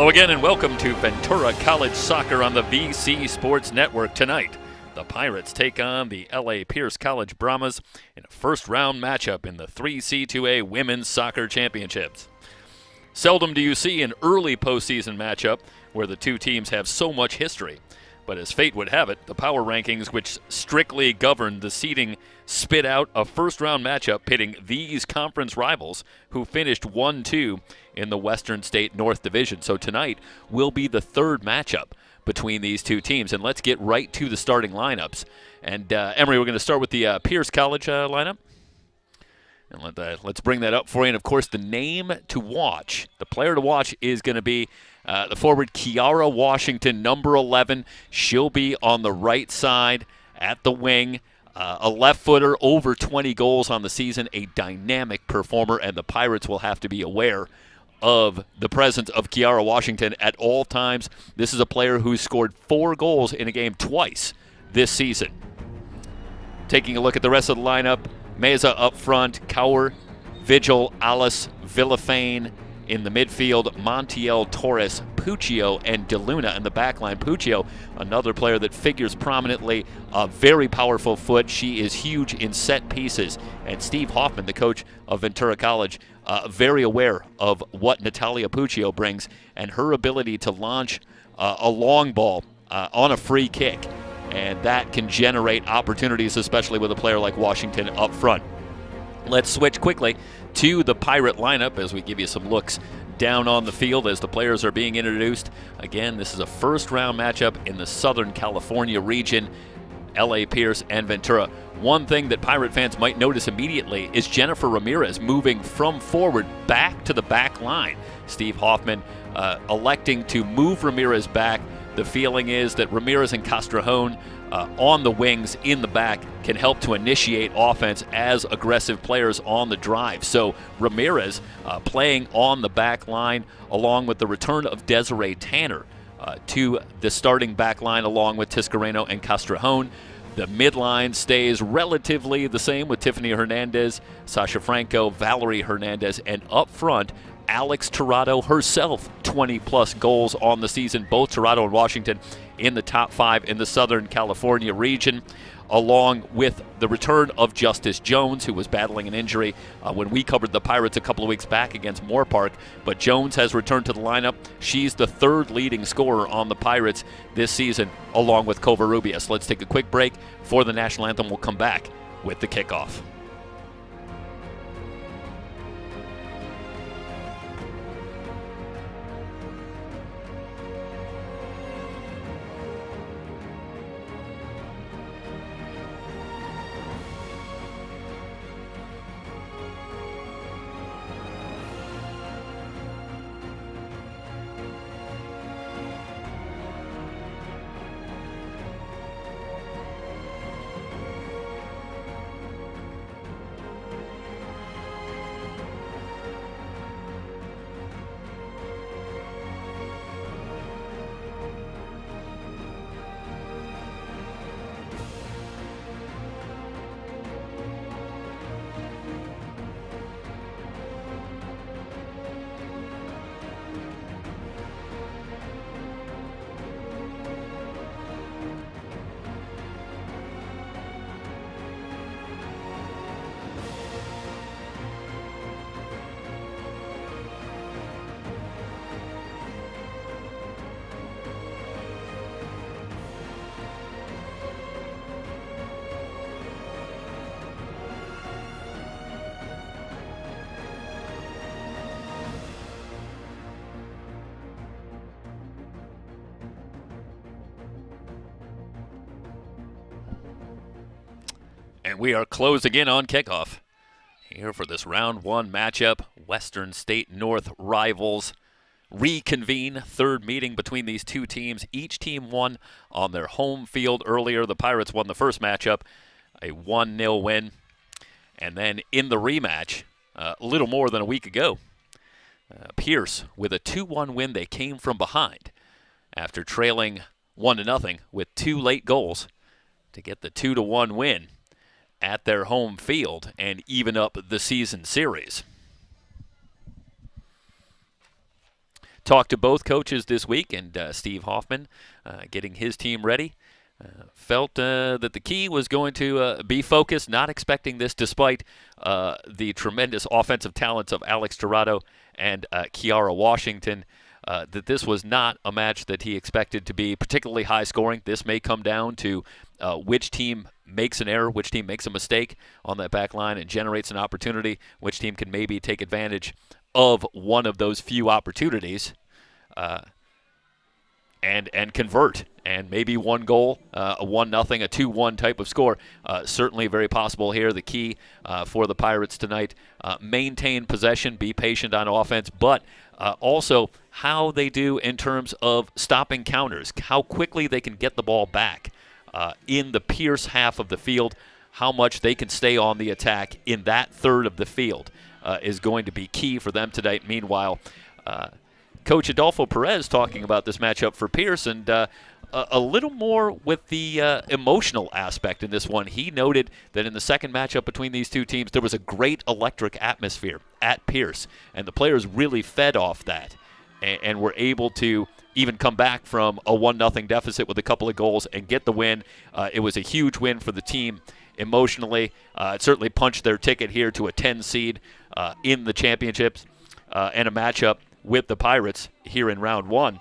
Hello again and welcome to Ventura College Soccer on the VC Sports Network. Tonight, the Pirates take on the LA Pierce College Brahmas in a first-round matchup in the 3C2A Women's Soccer Championships. Seldom do you see an early postseason matchup where the two teams have so much history. But as fate would have it, the power rankings, which strictly govern the seeding, spit out a first-round matchup pitting these conference rivals who finished 1-2 in the Western State North Division. So tonight will be the third matchup between these two teams. And let's get right to the starting lineups. And Emery, we're going to start with the Pierce College lineup. And let's bring that up for you. And, of course, the name to watch, the player to watch is going to be the forward Kiara Washington, number 11. She'll be on the right side at the wing. A left-footer, over 20 goals on the season, a dynamic performer, and the Pirates will have to be aware of the presence of Kiara Washington at all times. This is a player who's scored 4 goals in a game twice this season. Taking a look at the rest of the lineup, Meza up front, Cower, Vigil, Alice, Villafane in the midfield, Montiel, Torres, Puccio, and DeLuna in the backline. Puccio, another player that figures prominently, a very powerful foot. She is huge in set pieces. And Steve Hoffman, the coach of Ventura College, very aware of what Natalia Puccio brings and her ability to launch a long ball on a free kick. And that can generate opportunities, especially with a player like Washington up front. Let's switch quickly to the Pirate lineup as we give you some looks down on the field as the players are being introduced. Again, this is a first-round matchup in the Southern California region, LA Pierce and Ventura. One thing that Pirate fans might notice immediately is Jennifer Ramirez moving from forward back to the back line. Steve Hoffman electing to move Ramirez back. The feeling is that Ramirez and Castrejón on the wings in the back can help to initiate offense as aggressive players on the drive. So Ramirez playing on the back line along with the return of Desiree Tanner to the starting back line along with Tiscareno and Castrejón. The midline stays relatively the same with Tiffany Hernandez, Sasha Franco, Valerie Hernandez, and up front, Alex Tirado herself, 20-plus goals on the season. Both Tirado and Washington in the top 5 in the Southern California region, along with the return of Justice Jones, who was battling an injury when we covered the Pirates a couple of weeks back against Moore Park. But Jones has returned to the lineup. She's the third leading scorer on the Pirates this season, along with Covarrubias. Let's take a quick break for the national anthem. We'll come back with the kickoff. And we are closing in on kickoff here for this round 1 matchup. Western State North rivals reconvene. Third meeting between these two teams. Each team won on their home field earlier. The Pirates won the first matchup, a 1-0 win. And then in the rematch, a little more than a week ago, Pierce with a 2-1 win. They came from behind after trailing 1-0 with 2 late goals to get the 2-1 win at their home field and even up the season series. talked to both coaches this week, and Steve Hoffman getting his team ready. Felt that the key was going to be focused, not expecting this despite the tremendous offensive talents of Alex Tirado and Kiara Washington, that this was not a match that he expected to be particularly high scoring. This may come down to which team makes an error, which team makes a mistake on that back line and generates an opportunity, which team can maybe take advantage of one of those few opportunities and convert. And maybe one goal, a 1-0, a 2-1 type of score. Certainly very possible here. The key for the Pirates tonight, maintain possession, be patient on offense, but also how they do in terms of stopping counters, how quickly they can get the ball back in the Pierce half of the field, how much they can stay on the attack in that third of the field is going to be key for them tonight. Meanwhile, Coach Adolfo Perez talking about this matchup for Pierce, and a little more with the emotional aspect in this one. He noted that in the second matchup between these two teams, there was a great electric atmosphere at Pierce, and the players really fed off that and were able to even come back from a 1-0 deficit with a couple of goals and get the win. It was a huge win for the team emotionally. It certainly punched their ticket here to a 10 seed in the championships and a matchup with the Pirates here in round one.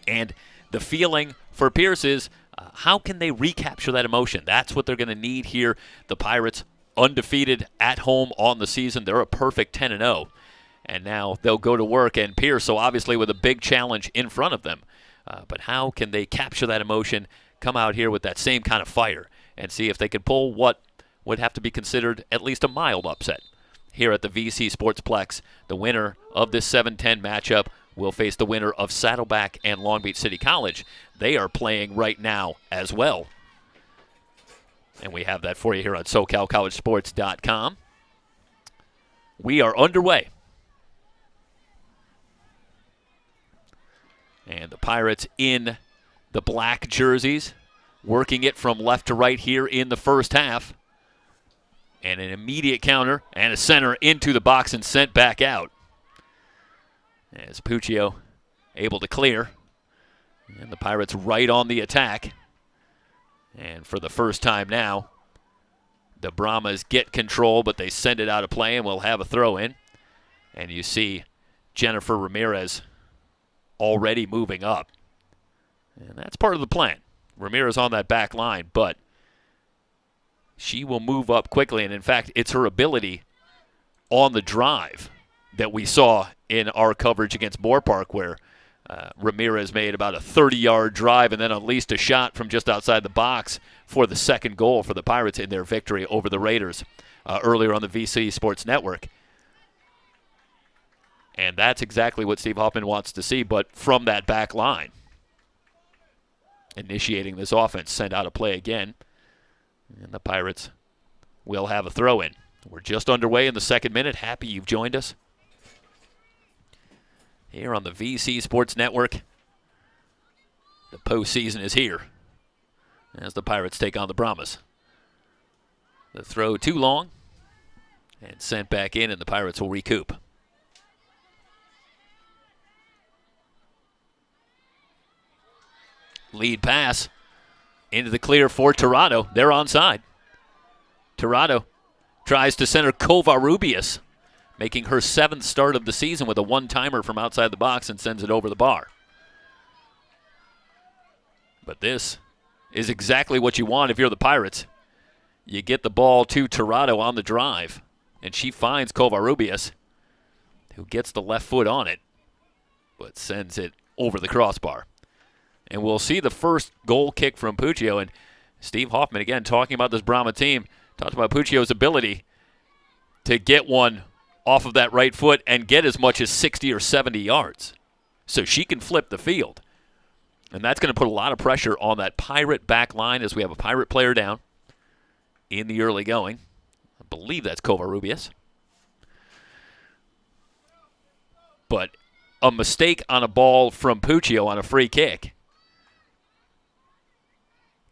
And the feeling for Pierce is how can they recapture that emotion? That's what they're going to need here. The Pirates undefeated at home on the season. They're a perfect 10-0. And now they'll go to work, and Pierce, so obviously with a big challenge in front of them. But how can they capture that emotion, come out here with that same kind of fire, and see if they can pull what would have to be considered at least a mild upset here at the VC Sportsplex. The winner of this 7-10 matchup will face the winner of Saddleback and Long Beach City College. They are playing right now as well. And we have that for you here on SoCalCollegeSports.com. We are underway. And the Pirates in the black jerseys, working it from left to right here in the first half. And an immediate counter and a center into the box and sent back out. As Puccio able to clear. And the Pirates right on the attack. And for the first time now, the Brahmas get control, but they send it out of play, and we'll have a throw in. And you see Jennifer Ramirez already moving up. And that's part of the plan. Ramirez on that back line, but she will move up quickly. And in fact, it's her ability on the drive that we saw in our coverage against Moore Park, where Ramirez made about a 30-yard drive and then unleashed a shot from just outside the box for the second goal for the Pirates in their victory over the Raiders earlier on the VC Sports Network. And that's exactly what Steve Hoffman wants to see, but from that back line. Initiating this offense, sent out a play again. And the Pirates will have a throw-in. We're just underway in the second minute. Happy you've joined us here on the VC Sports Network. The postseason is here as the Pirates take on the Brahmas. The throw too long and sent back in, and the Pirates will recoup. Lead pass into the clear for Tirado. They're onside. Tirado tries to center Covarrubias, making her 7th start of the season with a one-timer from outside the box, and sends it over the bar. But this is exactly what you want if you're the Pirates. You get the ball to Tirado on the drive, and she finds Covarrubias, who gets the left foot on it, but sends it over the crossbar. And we'll see the first goal kick from Puccio. And Steve Hoffman, again, talking about this Brahma team, talked about Puccio's ability to get one off of that right foot and get as much as 60 or 70 yards. So she can flip the field. And that's going to put a lot of pressure on that Pirate back line as we have a Pirate player down in the early going. I believe that's Covarrubias. But a mistake on a ball from Puccio on a free kick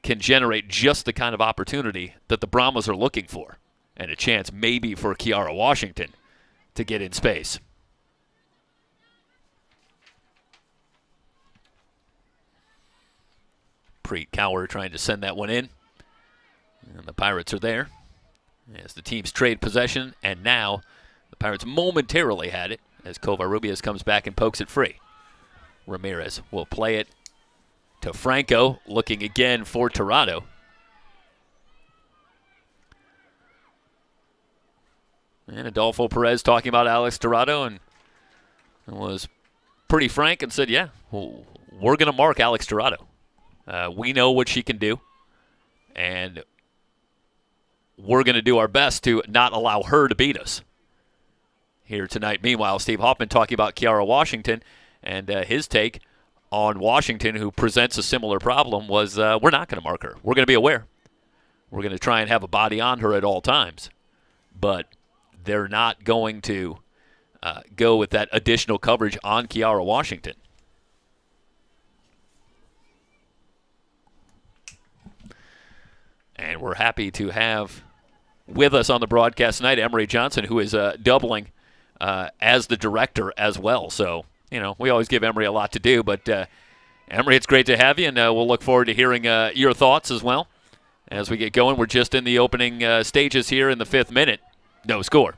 can generate just the kind of opportunity that the Brahmas are looking for, and a chance maybe for Kiara Washington to get in space. Preet Cower trying to send that one in. And the Pirates are there as the teams trade possession. And now the Pirates momentarily had it as Covarrubias comes back and pokes it free. Ramirez will play it to Franco, looking again for Tirado. And Adolfo Perez talking about Alex Tirado and was pretty frank and said, yeah, well, we're going to mark Alex Tirado. We know what she can do, and we're going to do our best to not allow her to beat us here tonight. Meanwhile, Steve Hoffman talking about Kiara Washington, and his take on Washington, who presents a similar problem, was we're not going to mark her. We're going to be aware. We're going to try and have a body on her at all times. But they're not going to go with that additional coverage on Kiara Washington. And we're happy to have with us on the broadcast tonight Emery Johnson, who is doubling as the director as well. So, we always give Emery a lot to do. But, Emery, it's great to have you, and we'll look forward to hearing your thoughts as well as we get going. We're just in the opening stages here in the 5th minute. No score.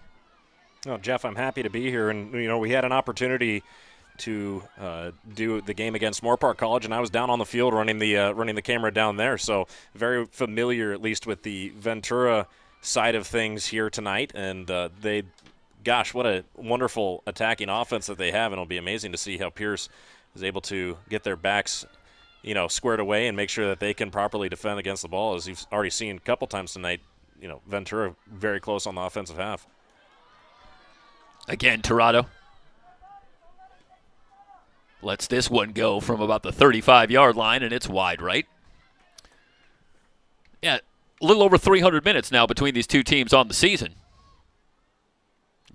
Oh, Jeff, I'm happy to be here. And, we had an opportunity to do the game against Moorpark College, and I was down on the field running the camera down there. So very familiar, at least, with the Ventura side of things here tonight. And gosh, what a wonderful attacking offense that they have. And it'll be amazing to see how Pierce is able to get their backs, squared away and make sure that they can properly defend against the ball. As you've already seen a couple times tonight, Ventura very close on the offensive half. Again, Tirado lets this one go from about the 35-yard line, and it's wide right. Yeah, a little over 300 minutes now between these two teams on the season.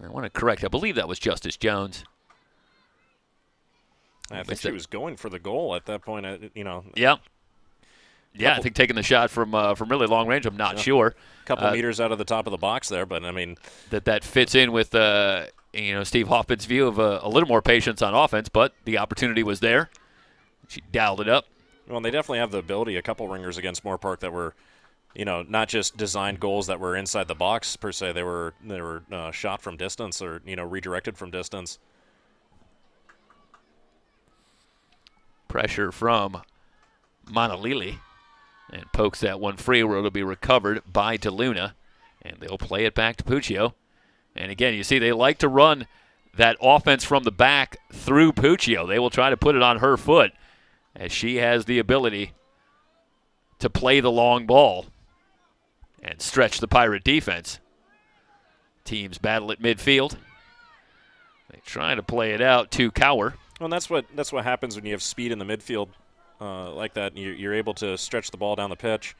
I want to correct. I believe that was Justice Jones. I think she was going for the goal at that point. Yeah. Yeah, I think taking the shot from really long range. I'm not sure. A couple meters out of the top of the box there, but that fits in with Steve Hoffman's view of a little more patience on offense, but the opportunity was there. She dialed it up. Well, they definitely have the ability. A couple ringers against Moorpark that were, not just designed goals that were inside the box per se. They were shot from distance or redirected from distance. Pressure from Manalili. And pokes that one free where it'll be recovered by DeLuna. And they'll play it back to Puccio. And again, you see they like to run that offense from the back through Puccio. They will try to put it on her foot as she has the ability to play the long ball and stretch the Pirate defense. Teams battle at midfield. They try to play it out to Cower. Well, that's what happens when you have speed in the midfield. Like that, you're able to stretch the ball down the pitch.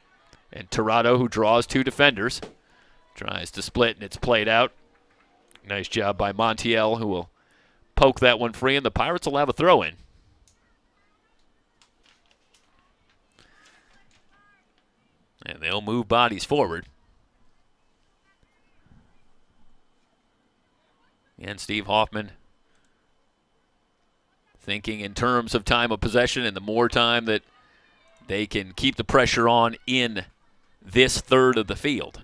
And Tirado, who draws two defenders, tries to split, and it's played out. Nice job by Montiel, who will poke that one free, and the Pirates will have a throw-in. And they'll move bodies forward. And Steve Hoffman thinking in terms of time of possession, and the more time that they can keep the pressure on in this third of the field.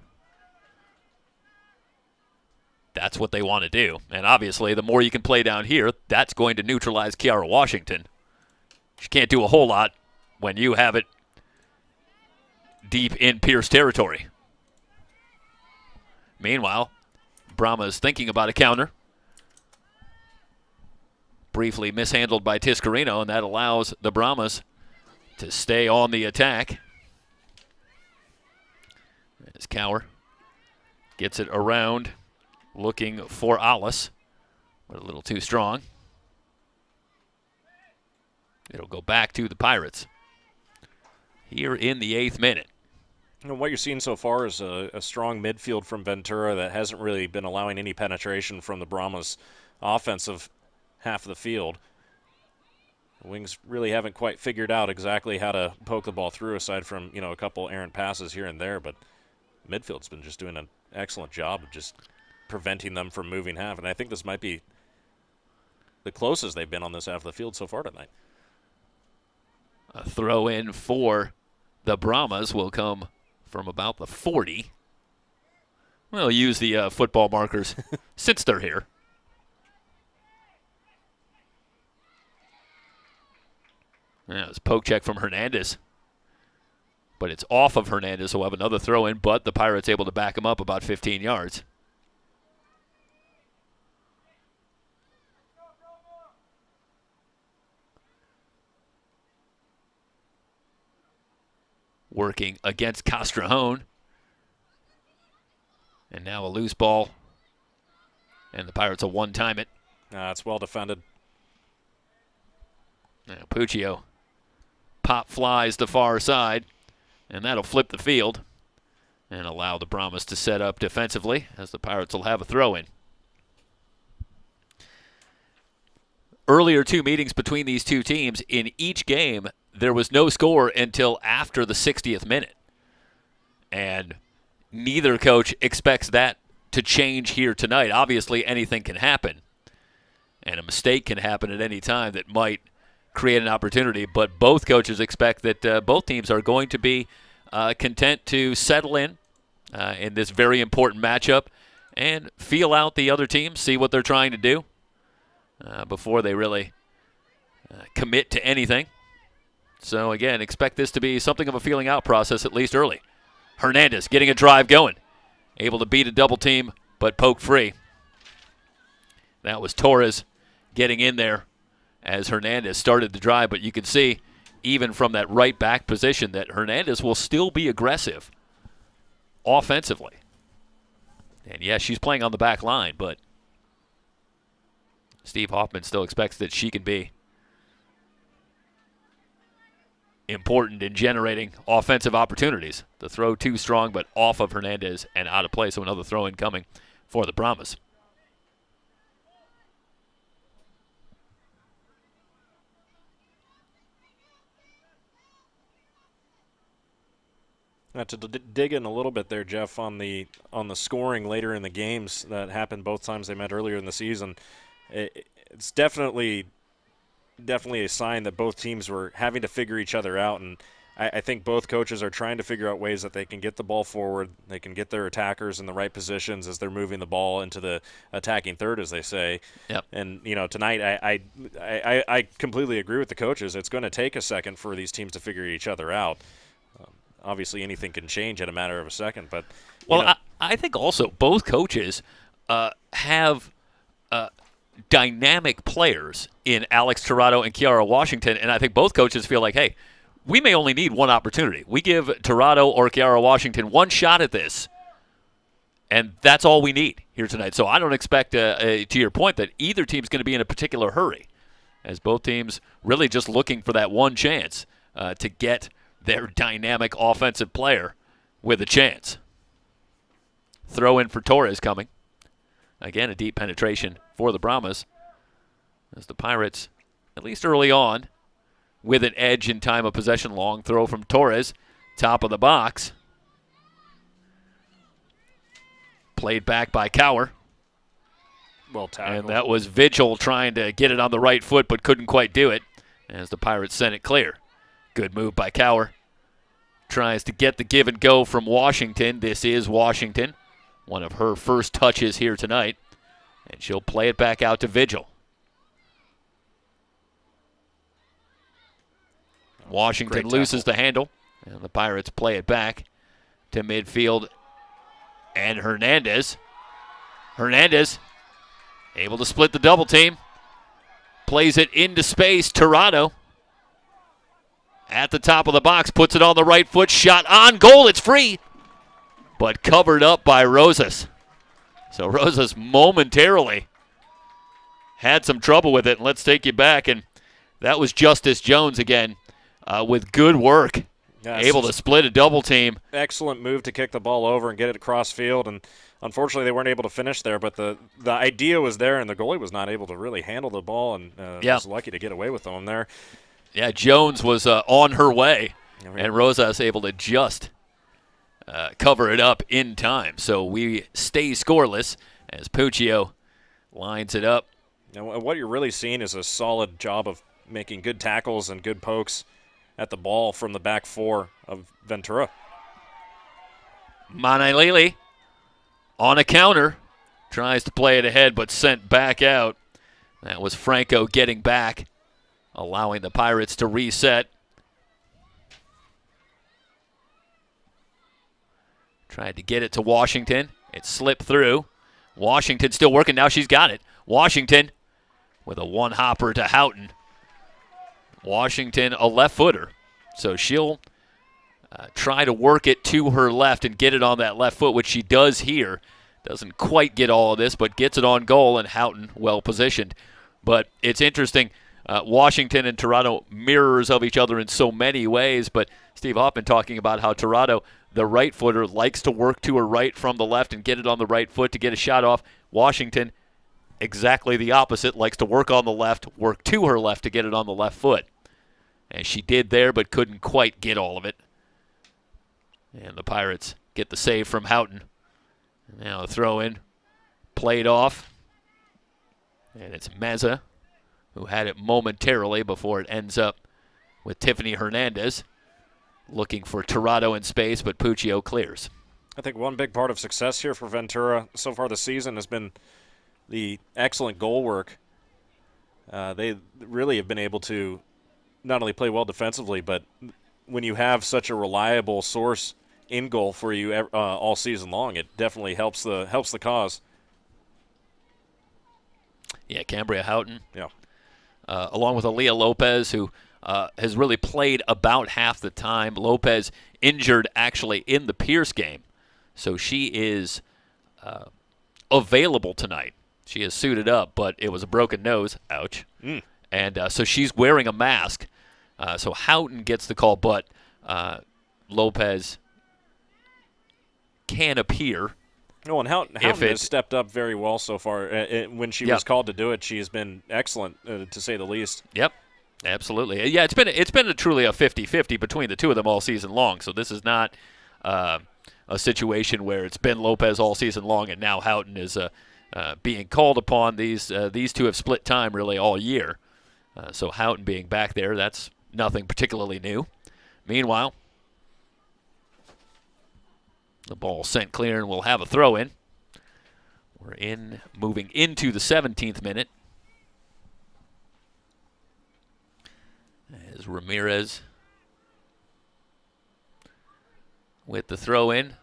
That's what they want to do. And obviously, the more you can play down here, that's going to neutralize Kiara Washington. She can't do a whole lot when you have it deep in Pierce territory. Meanwhile, Brahma's thinking about a counter. Briefly mishandled by Tiscarino, and that allows the Brahmas to stay on the attack. As Cower gets it around, looking for Alice, but a little too strong. It'll go back to the Pirates here in the 8th minute. And what you're seeing so far is a strong midfield from Ventura that hasn't really been allowing any penetration from the Brahmas' offensive half of the field. The Wings really haven't quite figured out exactly how to poke the ball through, aside from a couple errant passes here and there, but midfield's been just doing an excellent job of just preventing them from moving half, and I think this might be the closest they've been on this half of the field so far tonight. A throw in for the Brahmas will come from about the 40. We'll use the football markers since they're here. Yeah, it's a poke check from Hernandez. But it's off of Hernandez, so we'll have another throw in, but the Pirates able to back him up about 15 yards. Working against Castrejón. And now a loose ball. And the Pirates will one-time it. It's well defended. Now Puccio pop flies the far side. And that'll flip the field and allow the Brahmas to set up defensively as the Pirates will have a throw-in. Earlier two meetings between these two teams, in each game, there was no score until after the 60th minute. And neither coach expects that to change here tonight. Obviously, anything can happen. And a mistake can happen at any time that might create an opportunity, but both coaches expect that both teams are going to be content to settle in this very important matchup and feel out the other team, see what they're trying to do before they really commit to anything. So again, expect this to be something of a feeling out process, at least early. Hernandez getting a drive going, able to beat a double team, but poke free. That was Torres getting in there as Hernandez started the drive, but you can see even from that right back position that Hernandez will still be aggressive offensively. And yes, she's playing on the back line, but Steve Hoffman still expects that she can be important in generating offensive opportunities. The throw too strong, but off of Hernandez and out of play, so another throw in coming for the Brahmas. To dig in a little bit there, Jeff, on the scoring later in the games that happened both times they met earlier in the season, it's definitely a sign that both teams were having to figure each other out, and I think both coaches are trying to figure out ways that they can get the ball forward, they can get their attackers in the right positions as they're moving the ball into the attacking third, as they say. Yep. And tonight I completely agree with the coaches. It's going to take a second for these teams to figure each other out. Obviously, anything can change in a matter of a second. But I think also both coaches have dynamic players in Alex Tirado and Kiara Washington, and I think both coaches feel like, hey, we may only need one opportunity. We give Tirado or Kiara Washington one shot at this, and that's all we need here tonight. So I don't expect, to your point, that either team's going to be in a particular hurry, as both teams really just looking for that one chance to get their dynamic offensive player with a chance. Throw in for Torres coming. Again, a deep penetration for the Brahmas as the Pirates, at least early on, with an edge in time of possession. Long throw from Torres, top of the box. Played back by Cower. Well tackled. And that was Vigil trying to get it on the right foot but couldn't quite do it as the Pirates sent it clear. Good move by Cower. Tries to get the give and go from Washington. This is Washington, one of her first touches here tonight. And she'll play it back out to Vigil. Washington loses the handle, and the Pirates play it back to midfield. And Hernandez able to split the double team. Plays it into space. Tirado at the top of the box, puts it on the right foot, shot on goal, it's free, but covered up by Rosas. So Rosas momentarily had some trouble with it, and let's take you back, and that was Justice Jones again with good work, able to split a double team. Excellent move to kick the ball over and get it across field, and unfortunately they weren't able to finish there, but the idea was there, and the goalie was not able to really handle the ball, and was lucky to get away with one there. Yeah, Jones was on her way, and Rosas able to just cover it up in time. So we stay scoreless as Puccio lines it up. Now, what you're really seeing is a solid job of making good tackles and good pokes at the ball from the back four of Ventura. Manalili on a counter. Tries to play it ahead, but sent back out. That was Franco getting back, allowing the Pirates to reset. Tried to get it to Washington. It slipped through. Washington still working. Now she's got it. Washington with a one-hopper to Houghton. Washington, a left-footer. So she'll try to work it to her left and get it on that left foot, which she does here. Doesn't quite get all of this, but gets it on goal, and Houghton well-positioned. But it's interesting. Washington and Toronto mirrors of each other in so many ways, but Steve Hoffman talking about how Toronto, the right footer, likes to work to her right from the left and get it on the right foot to get a shot off. Washington, exactly the opposite, likes to work on the left, work to her left to get it on the left foot. And she did there, but couldn't quite get all of it. And the Pirates get the save from Houghton. Now a throw in, played off. And it's Meza who had it momentarily before it ends up with Tiffany Hernandez looking for Tirado in space, but Puccio clears. I think one big part of success here for Ventura so far this season has been the excellent goal work. They really have been able to not only play well defensively, but when you have such a reliable source in goal for you all season long, it definitely helps the cause. Yeah, Cambria Houghton. Yeah. Along with Aaliyah Lopez, who has really played about half the time. Lopez injured actually in the Pierce game, so she is available tonight. She is suited up, but it was a broken nose. Ouch. And so she's wearing a mask. So Houghton gets the call, but Lopez can appear. No, and Houghton has stepped up very well so far. When she was called to do it, she has been excellent, to say the least. Yep, absolutely. Yeah, it's been truly a 50-50 between the two of them all season long. So this is not a situation where it's been Lopez all season long and now Houghton is being called upon. These two have split time really all year. So Houghton being back there, that's nothing particularly new. Meanwhile, the ball sent clear, and we'll have a throw-in. We're moving into the 17th minute. As Ramirez with the throw-in,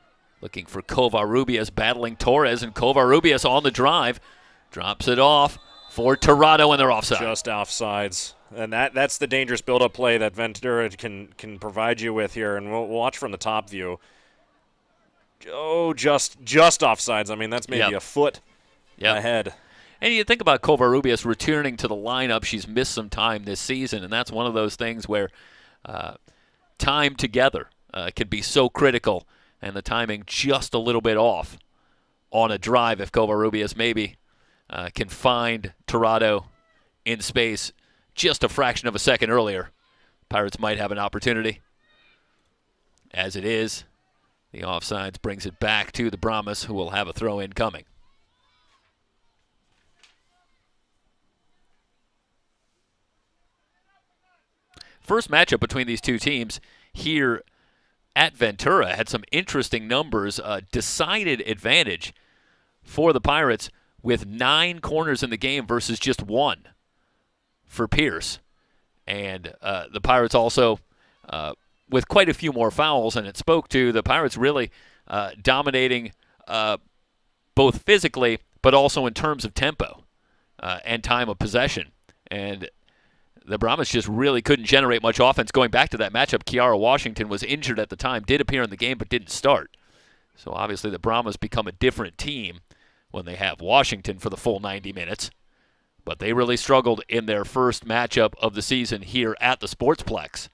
looking for Covarrubias, battling Torres, and Covarrubias on the drive. Drops it off for Tirado, and they're offside. Just offsides. And that's the dangerous build-up play that Ventura can provide you with here, and we'll watch from the top view. Oh, just offsides. I mean, that's maybe a foot ahead. And you think about Covarrubias returning to the lineup. She's missed some time this season, and that's one of those things where time together can be so critical, and the timing just a little bit off on a drive if Covarrubias maybe can find Tirado in space just a fraction of a second earlier. Pirates might have an opportunity. As it is, the offsides brings it back to the Brahmas, who will have a throw-in coming. First matchup between these two teams here at Ventura had some interesting numbers. Decided advantage for the Pirates with 9 corners in the game versus just 1 for Pierce. And the Pirates also with quite a few more fouls, and it spoke to the Pirates really dominating both physically but also in terms of tempo and time of possession. And the Brahmas just really couldn't generate much offense. Going back to that matchup, Kiara Washington was injured at the time, did appear in the game but didn't start. So obviously the Brahmas become a different team when they have Washington for the full 90 minutes. But they really struggled in their first matchup of the season here at the Sportsplex.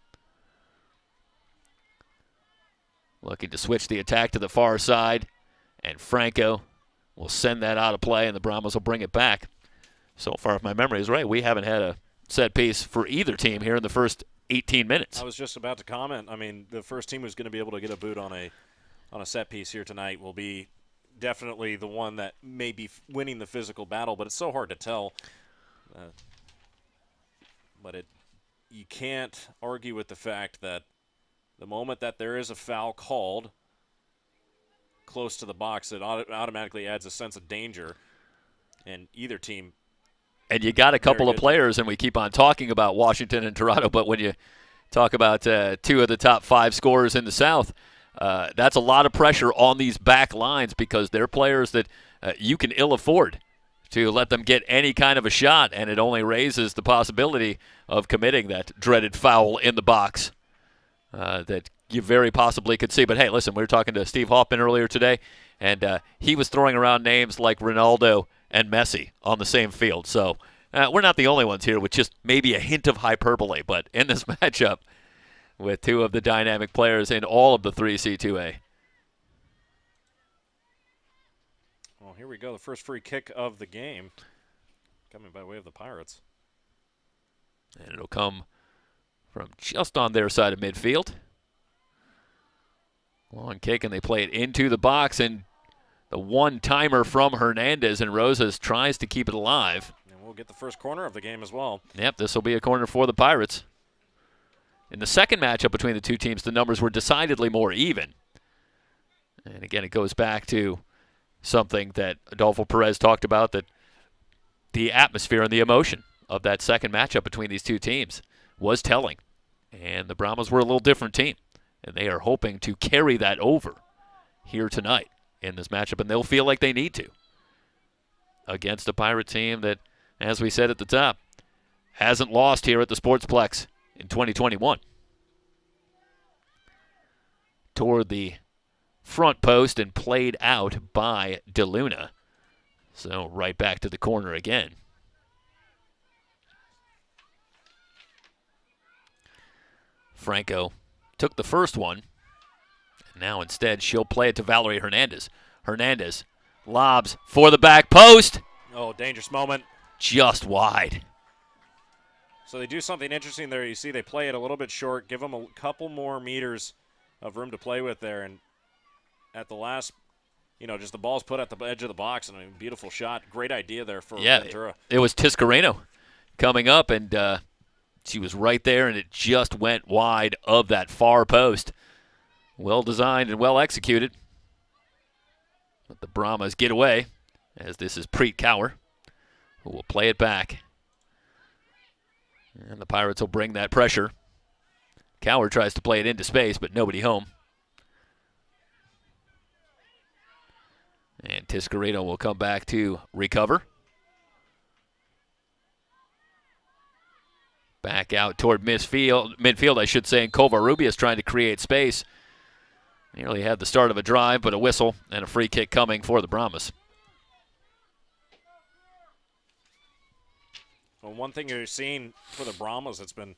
Looking to switch the attack to the far side, and Franco will send that out of play, and the Brahmas will bring it back. So far, if my memory is right, we haven't had a set piece for either team here in the first 18 minutes. I was just about to comment. I mean, the first team who's going to be able to get a boot on a set piece here tonight will be definitely the one that may be winning the physical battle, but it's so hard to tell. But you can't argue with the fact that the moment that there is a foul called close to the box, it automatically adds a sense of danger, and either team. And you got a couple of players, and we keep on talking about Washington and Toronto, but when you talk about two of the top 5 scorers in the South, that's a lot of pressure on these back lines because they're players that you can ill afford to let them get any kind of a shot, and it only raises the possibility of committing that dreaded foul in the box that you very possibly could see. But, hey, listen, we were talking to Steve Hoffman earlier today, and he was throwing around names like Ronaldo and Messi on the same field. So we're not the only ones here with just maybe a hint of hyperbole. But in this matchup with two of the dynamic players in all of the 3C2A. Well, here we go. The first free kick of the game coming by way of the Pirates. And it'll come from just on their side of midfield. Long kick, and they play it into the box, and the one-timer from Hernandez, and Rosas tries to keep it alive. And we'll get the first corner of the game as well. Yep, this will be a corner for the Pirates. In the second matchup between the two teams, the numbers were decidedly more even. And again, it goes back to something that Adolfo Perez talked about, that the atmosphere and the emotion of that second matchup between these two teams was telling. And the Brahmas were a little different team. And they are hoping to carry that over here tonight in this matchup. And they'll feel like they need to against a Pirate team that, as we said at the top, hasn't lost here at the Sportsplex in 2021. Toward the front post and played out by DeLuna. So right back to the corner again. Franco took the first one. And now instead she'll play it to Valerie Hernandez. Hernandez lobs for the back post. Oh, dangerous moment. Just wide. So they do something interesting there. You see they play it a little bit short, give them a couple more meters of room to play with there. And at the last, just the ball's put at the edge of the box, and a beautiful shot. Great idea there for Ventura. It was Tiscareno coming up, and she was right there, and it just went wide of that far post. Well designed and well executed. But the Brahmas get away, as this is Preet Kaur, who will play it back. And the Pirates will bring that pressure. Kaur tries to play it into space, but nobody home. And Tiscareno will come back to recover. Back out toward midfield, I should say, and Covarrubias trying to create space. Nearly had the start of a drive, but a whistle and a free kick coming for the Brahmas. Well, one thing you're seeing for the Brahmas that's been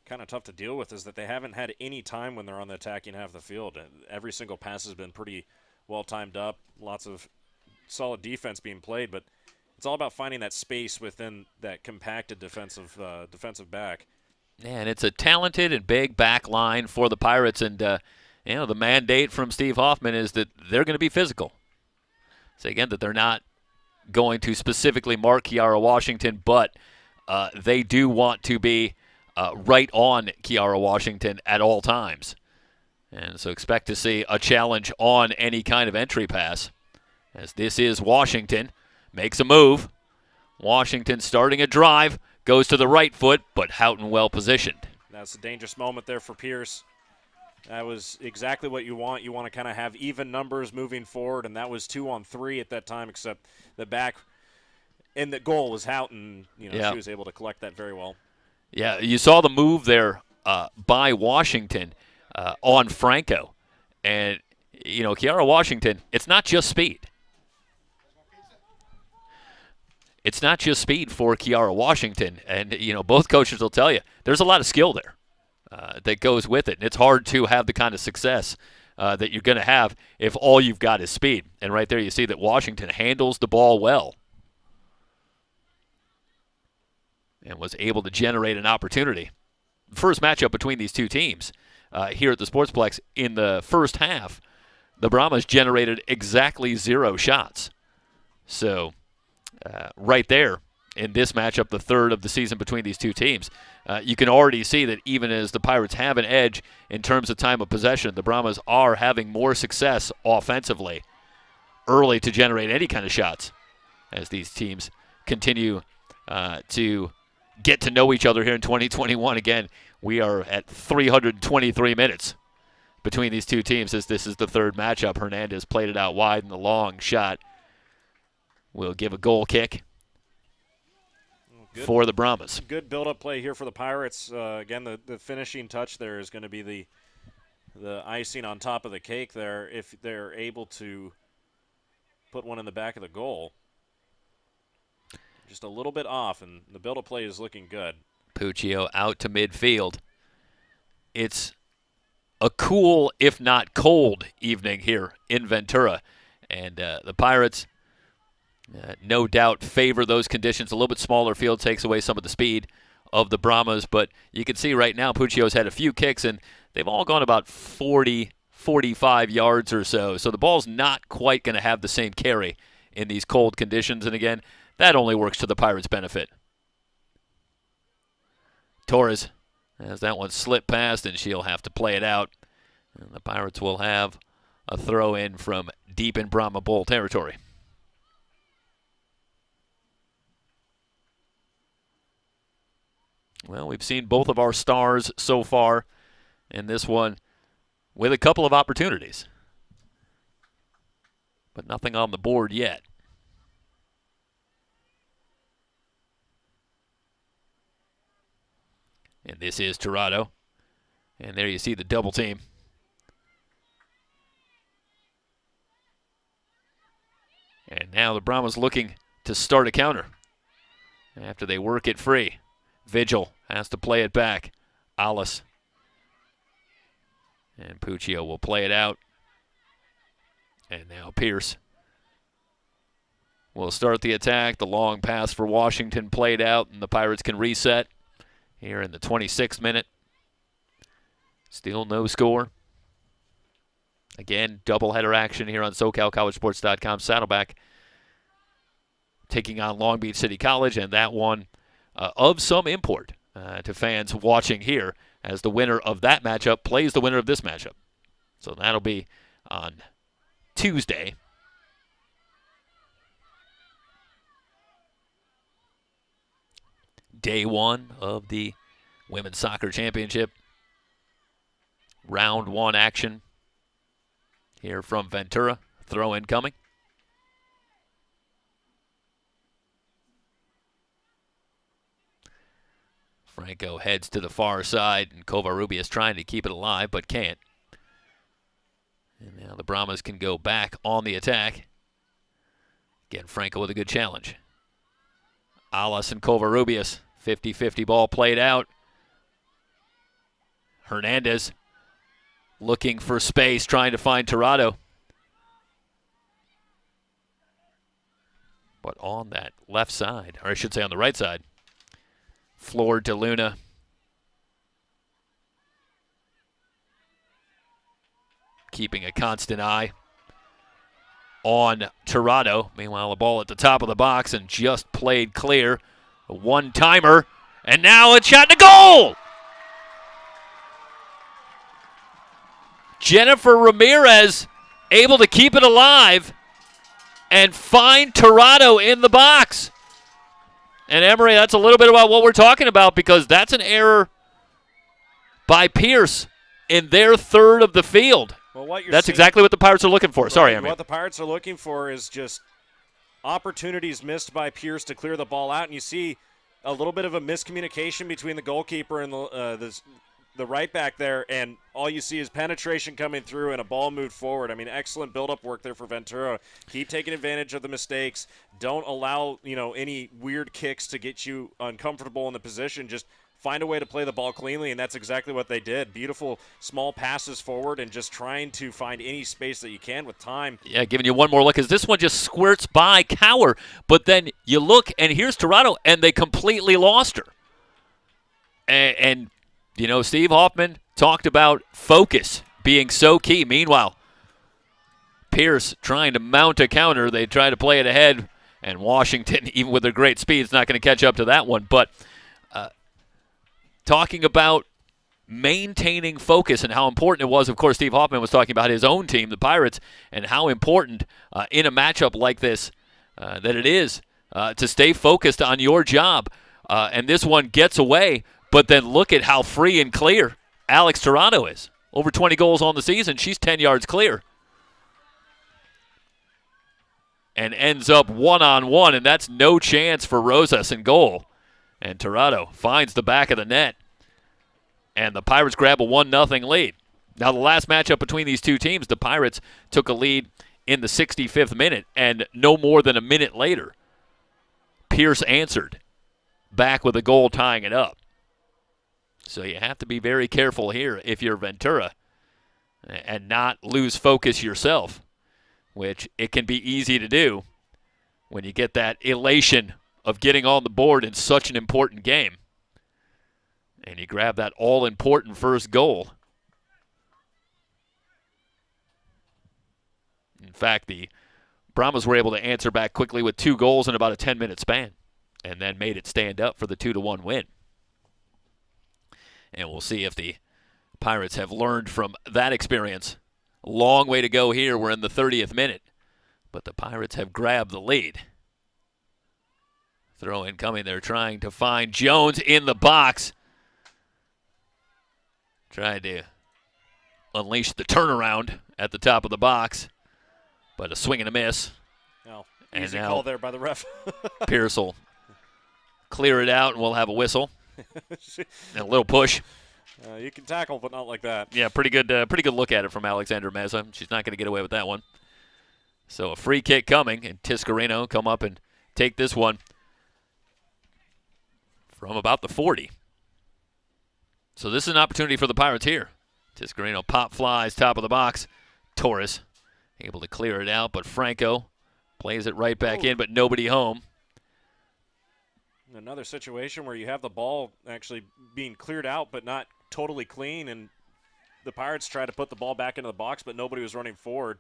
kind of tough to deal with is that they haven't had any time when they're on the attacking half of the field. Every single pass has been pretty well timed up, lots of solid defense being played, but it's all about finding that space within that compacted defensive back. Yeah, and it's a talented and big back line for the Pirates, and the mandate from Steve Hoffman is that they're going to be physical. So again, that they're not going to specifically mark Kiara Washington, but they do want to be right on Kiara Washington at all times. And so expect to see a challenge on any kind of entry pass, as this is Washington. Makes a move. Washington starting a drive. Goes to the right foot, but Houghton well positioned. That's a dangerous moment there for Pierce. That was exactly what you want. You want to kind of have even numbers moving forward, and that was 2-on-3 at that time, except the back and the goal was Houghton. She was able to collect that very well. Yeah, you saw the move there by Washington on Franco. And, Kiara Washington, it's not just speed. It's not just speed for Kiara Washington. And, both coaches will tell you there's a lot of skill there that goes with it. And it's hard to have the kind of success that you're going to have if all you've got is speed. And right there you see that Washington handles the ball well and was able to generate an opportunity. First matchup between these two teams here at the Sportsplex in the first half, the Brahmas generated exactly 0 shots. So right there in this matchup, the third of the season between these two teams. You can already see that even as the Pirates have an edge in terms of time of possession, the Brahmas are having more success offensively early to generate any kind of shots as these teams continue to get to know each other here in 2021. Again, we are at 323 minutes between these two teams as this is the third matchup. Hernandez played it out wide and the long shot will give a goal kick for the Brahmas. Good build-up play here for the Pirates. Again, the finishing touch there is going to be the icing on top of the cake there if they're able to put one in the back of the goal. Just a little bit off, and the build-up play is looking good. Puccio out to midfield. It's a cool, if not cold, evening here in Ventura. And the Pirates, no doubt, favor those conditions. A little bit smaller field takes away some of the speed of the Brahmas. But you can see right now Puccio's had a few kicks, and they've all gone about 40, 45 yards or so. So the ball's not quite going to have the same carry in these cold conditions. And again, that only works to the Pirates' benefit. Torres has that one slip past, and she'll have to play it out. And the Pirates will have a throw in from deep in Brahma Bowl territory. Well, we've seen both of our stars so far in this one with a couple of opportunities, but nothing on the board yet. And this is Tirado. And there you see the double team. And now the Brahmas looking to start a counter after they work it free. Vigil has to play it back. Alice. And Puccio will play it out. And now Pierce will start the attack. The long pass for Washington played out, and the Pirates can reset here in the 26th minute. Still no score. Again, doubleheader action here on SoCalCollegeSports.com. Saddleback taking on Long Beach City College, and that one of some import to fans watching here as the winner of that matchup plays the winner of this matchup. So that'll be on Tuesday. Day one of the Women's Soccer Championship. Round one action here from Ventura. Throw in coming. Franco heads to the far side, and Covarrubias trying to keep it alive, but can't. And now the Brahmas can go back on the attack. Again, Franco with a good challenge. Alas and Covarrubias. 50-50 ball played out. Hernandez looking for space, trying to find Tirado. But on that left side, or I should say on the right side, floored to Luna. Keeping a constant eye on Tirado. Meanwhile, a ball at the top of the box and just played clear. A one-timer, and now a shot to goal! Jennifer Ramirez able to keep it alive and find Tirado in the box. And Emery, that's a little bit about what we're talking about, because that's an error by Pierce in their third of the field. Well, that's exactly what the Pirates are looking for. Right, Sorry, Emery. What the Pirates are looking for is just opportunities missed by Pierce to clear the ball out, and you see a little bit of a miscommunication between the goalkeeper and the right back there, and all you see is penetration coming through and a ball moved forward. I mean, excellent build-up work there for Ventura. Keep taking advantage of the mistakes. Don't allow, any weird kicks to get you uncomfortable in the position. Just find a way to play the ball cleanly, and that's exactly what they did. Beautiful small passes forward and just trying to find any space that you can with time. Yeah, giving you one more look as this one just squirts by Cower. But then you look, and here's Tirado, and they completely lost her. And Steve Hoffman talked about focus being so key. Meanwhile, Pierce trying to mount a counter. They try to play it ahead And Washington, even with their great speed, is not going to catch up to that one. But talking about maintaining focus and how important it was, of course, Steve Hoffman was talking about his own team, the Pirates, and how important in a matchup like this that it is to stay focused on your job. And this one gets away, but then look at how free and clear Alex Toronto is. Over 20 goals on the season. She's 10 yards clear. And ends up one-on-one, and that's no chance for Rosas in goal. And Toronto finds the back of the net. And the Pirates grab a 1-0 lead. Now, the last matchup between these two teams, the Pirates took a lead in the 65th minute, and no more than a minute later, Pierce answered back with a goal tying it up. So you have to be very careful here if you're Ventura and not lose focus yourself, which it can be easy to do when you get that elation of getting on the board in such an important game. And you grab that all-important first goal. In fact, the Brahmas were able to answer back quickly with 2 goals in about a 10-minute span and then made it stand up for the 2-1 win. And we'll see if the Pirates have learned from that experience. A long way to go here. We're in the 30th minute. But the Pirates have grabbed the lead. Throw in coming. They're trying to find Jones in the box. Tried to unleash the turnaround at the top of the box. But a swing and a miss. Oh, and easy now call there by the ref. Pierce will clear it out, and we'll have a whistle. And a little push. You can tackle, but not like that. Yeah, pretty good look at it from Alexandra Meza. She's not going to get away with that one. So a free kick coming, and Tiscarino come up and take this one from about the 40. So this is an opportunity for the Pirates here. Tiscarino pop flies, top of the box. Torres able to clear it out, but Franco plays it right back in, but nobody home. Another situation where you have the ball actually being cleared out but not totally clean, and the Pirates try to put the ball back into the box, but nobody was running forward.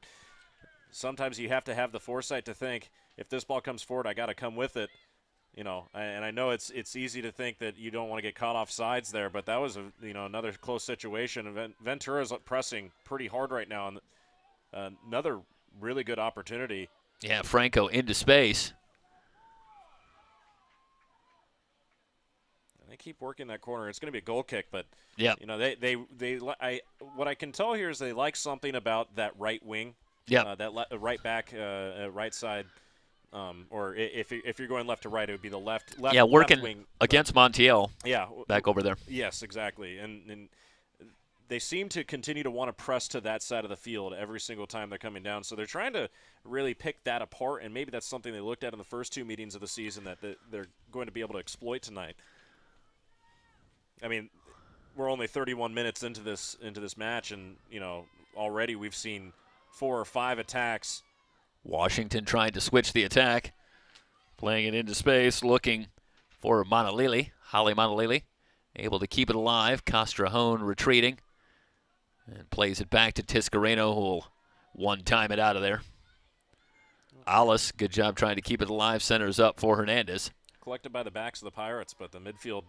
Sometimes you have to have the foresight to think, if this ball comes forward, I got to come with it. You know, and I know it's easy to think that you don't want to get caught off sides there, but that was another close situation. Ventura's pressing pretty hard right now, and another really good opportunity. Yeah, Franco into space. They keep working that corner. It's going to be a goal kick, but yeah, what I can tell here is they like something about that right wing. Yeah, right back, right side. Or if you're going left to right, it would be the left. Yeah, working left wing, against Montiel. Yeah, back over there. Yes, exactly, and they seem to continue to want to press to that side of the field every single time they're coming down. So they're trying to really pick that apart, and maybe that's something they looked at in the first 2 meetings of the season that they're going to be able to exploit tonight. I mean, we're only 31 minutes into this match, and already we've seen 4 or 5 attacks. Washington trying to switch the attack, playing it into space, looking for Holly Monalili, able to keep it alive. Castrajón retreating and plays it back to Tiscarino, who will one-time it out of there. Alice, good job trying to keep it alive, centers up for Hernandez. Collected by the backs of the Pirates, but the midfield,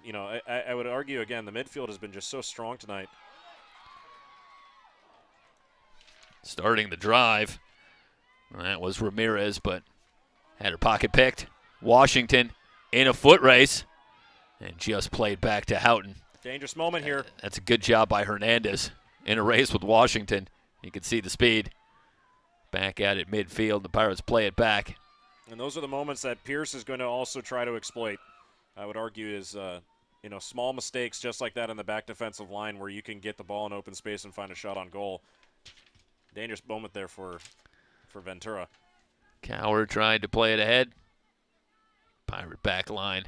I would argue, again, the midfield has been just so strong tonight. Starting the drive. That was Ramirez, but had her pocket picked. Washington in a foot race and just played back to Houghton. Dangerous moment here. That's a good job by Hernandez in a race with Washington. You can see the speed. Back at it midfield. The Pirates play it back. And those are the moments that Pierce is going to also try to exploit. I would argue is, small mistakes just like that in the back defensive line where you can get the ball in open space and find a shot on goal. Dangerous moment there for Ventura. Cowher tried to play it ahead. Pirate back line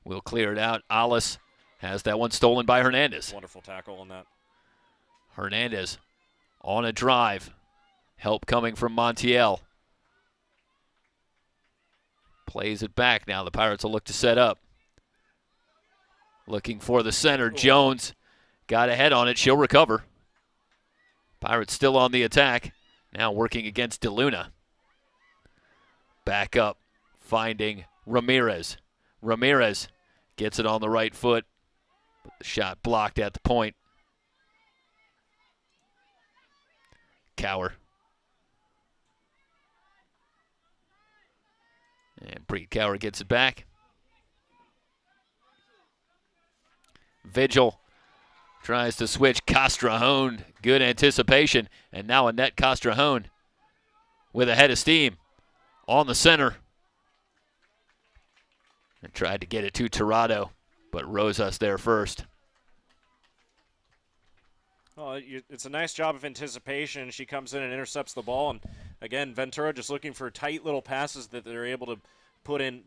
will clear it out. Alice has that one stolen by Hernandez. Wonderful tackle on that. Hernandez on a drive. Help coming from Montiel. Plays it back now. The Pirates will look to set up. Looking for the center. Jones got ahead on it. She'll recover. Pirates still on the attack. Now working against DeLuna. Back up finding Ramirez. Ramirez gets it on the right foot, but the shot blocked at the point. Cower. And Breed Cower gets it back. Vigil tries to switch. Castrejón, good anticipation. And now Annette Castrejón with a head of steam on the center. And tried to get it to Tirado, but Rosas there first. Well, it's a nice job of anticipation. She comes in and intercepts the ball, and again, Ventura just looking for tight little passes that they're able to put in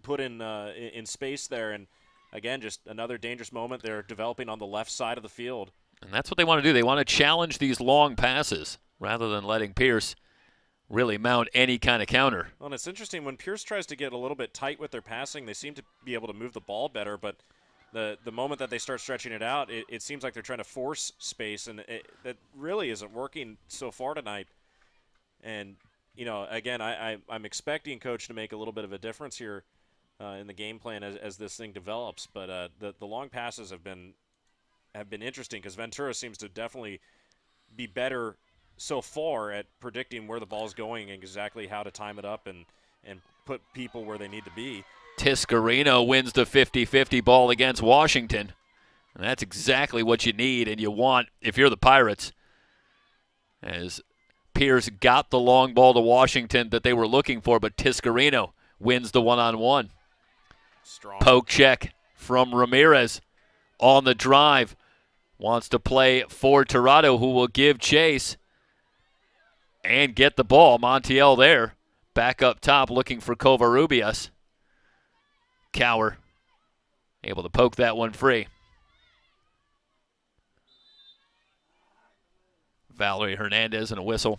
space there. And again, just another dangerous moment they're developing on the left side of the field. And that's what they want to do. They want to challenge these long passes rather than letting Pierce really mount any kind of counter. Well, and it's interesting when Pierce tries to get a little bit tight with their passing, they seem to be able to move the ball better, but the moment that they start stretching it out, it seems like they're trying to force space, and that really isn't working so far tonight. And, you know, again, I'm expecting Coach to make a little bit of a difference here in the game plan as this thing develops, but the long passes have been interesting because Ventura seems to definitely be better so far at predicting where the ball's going and exactly how to time it up and put people where they need to be. Tiscarino wins the 50-50 ball against Washington. And that's exactly what you need and you want if you're the Pirates. As Pierce got the long ball to Washington that they were looking for, but Tiscarino wins the one-on-one. Strong. Poke check from Ramirez on the drive. Wants to play for Tirado, who will give chase and get the ball. Montiel there. Back up top looking for Covarrubias. Cower able to poke that one free. Valerie Hernandez and a whistle.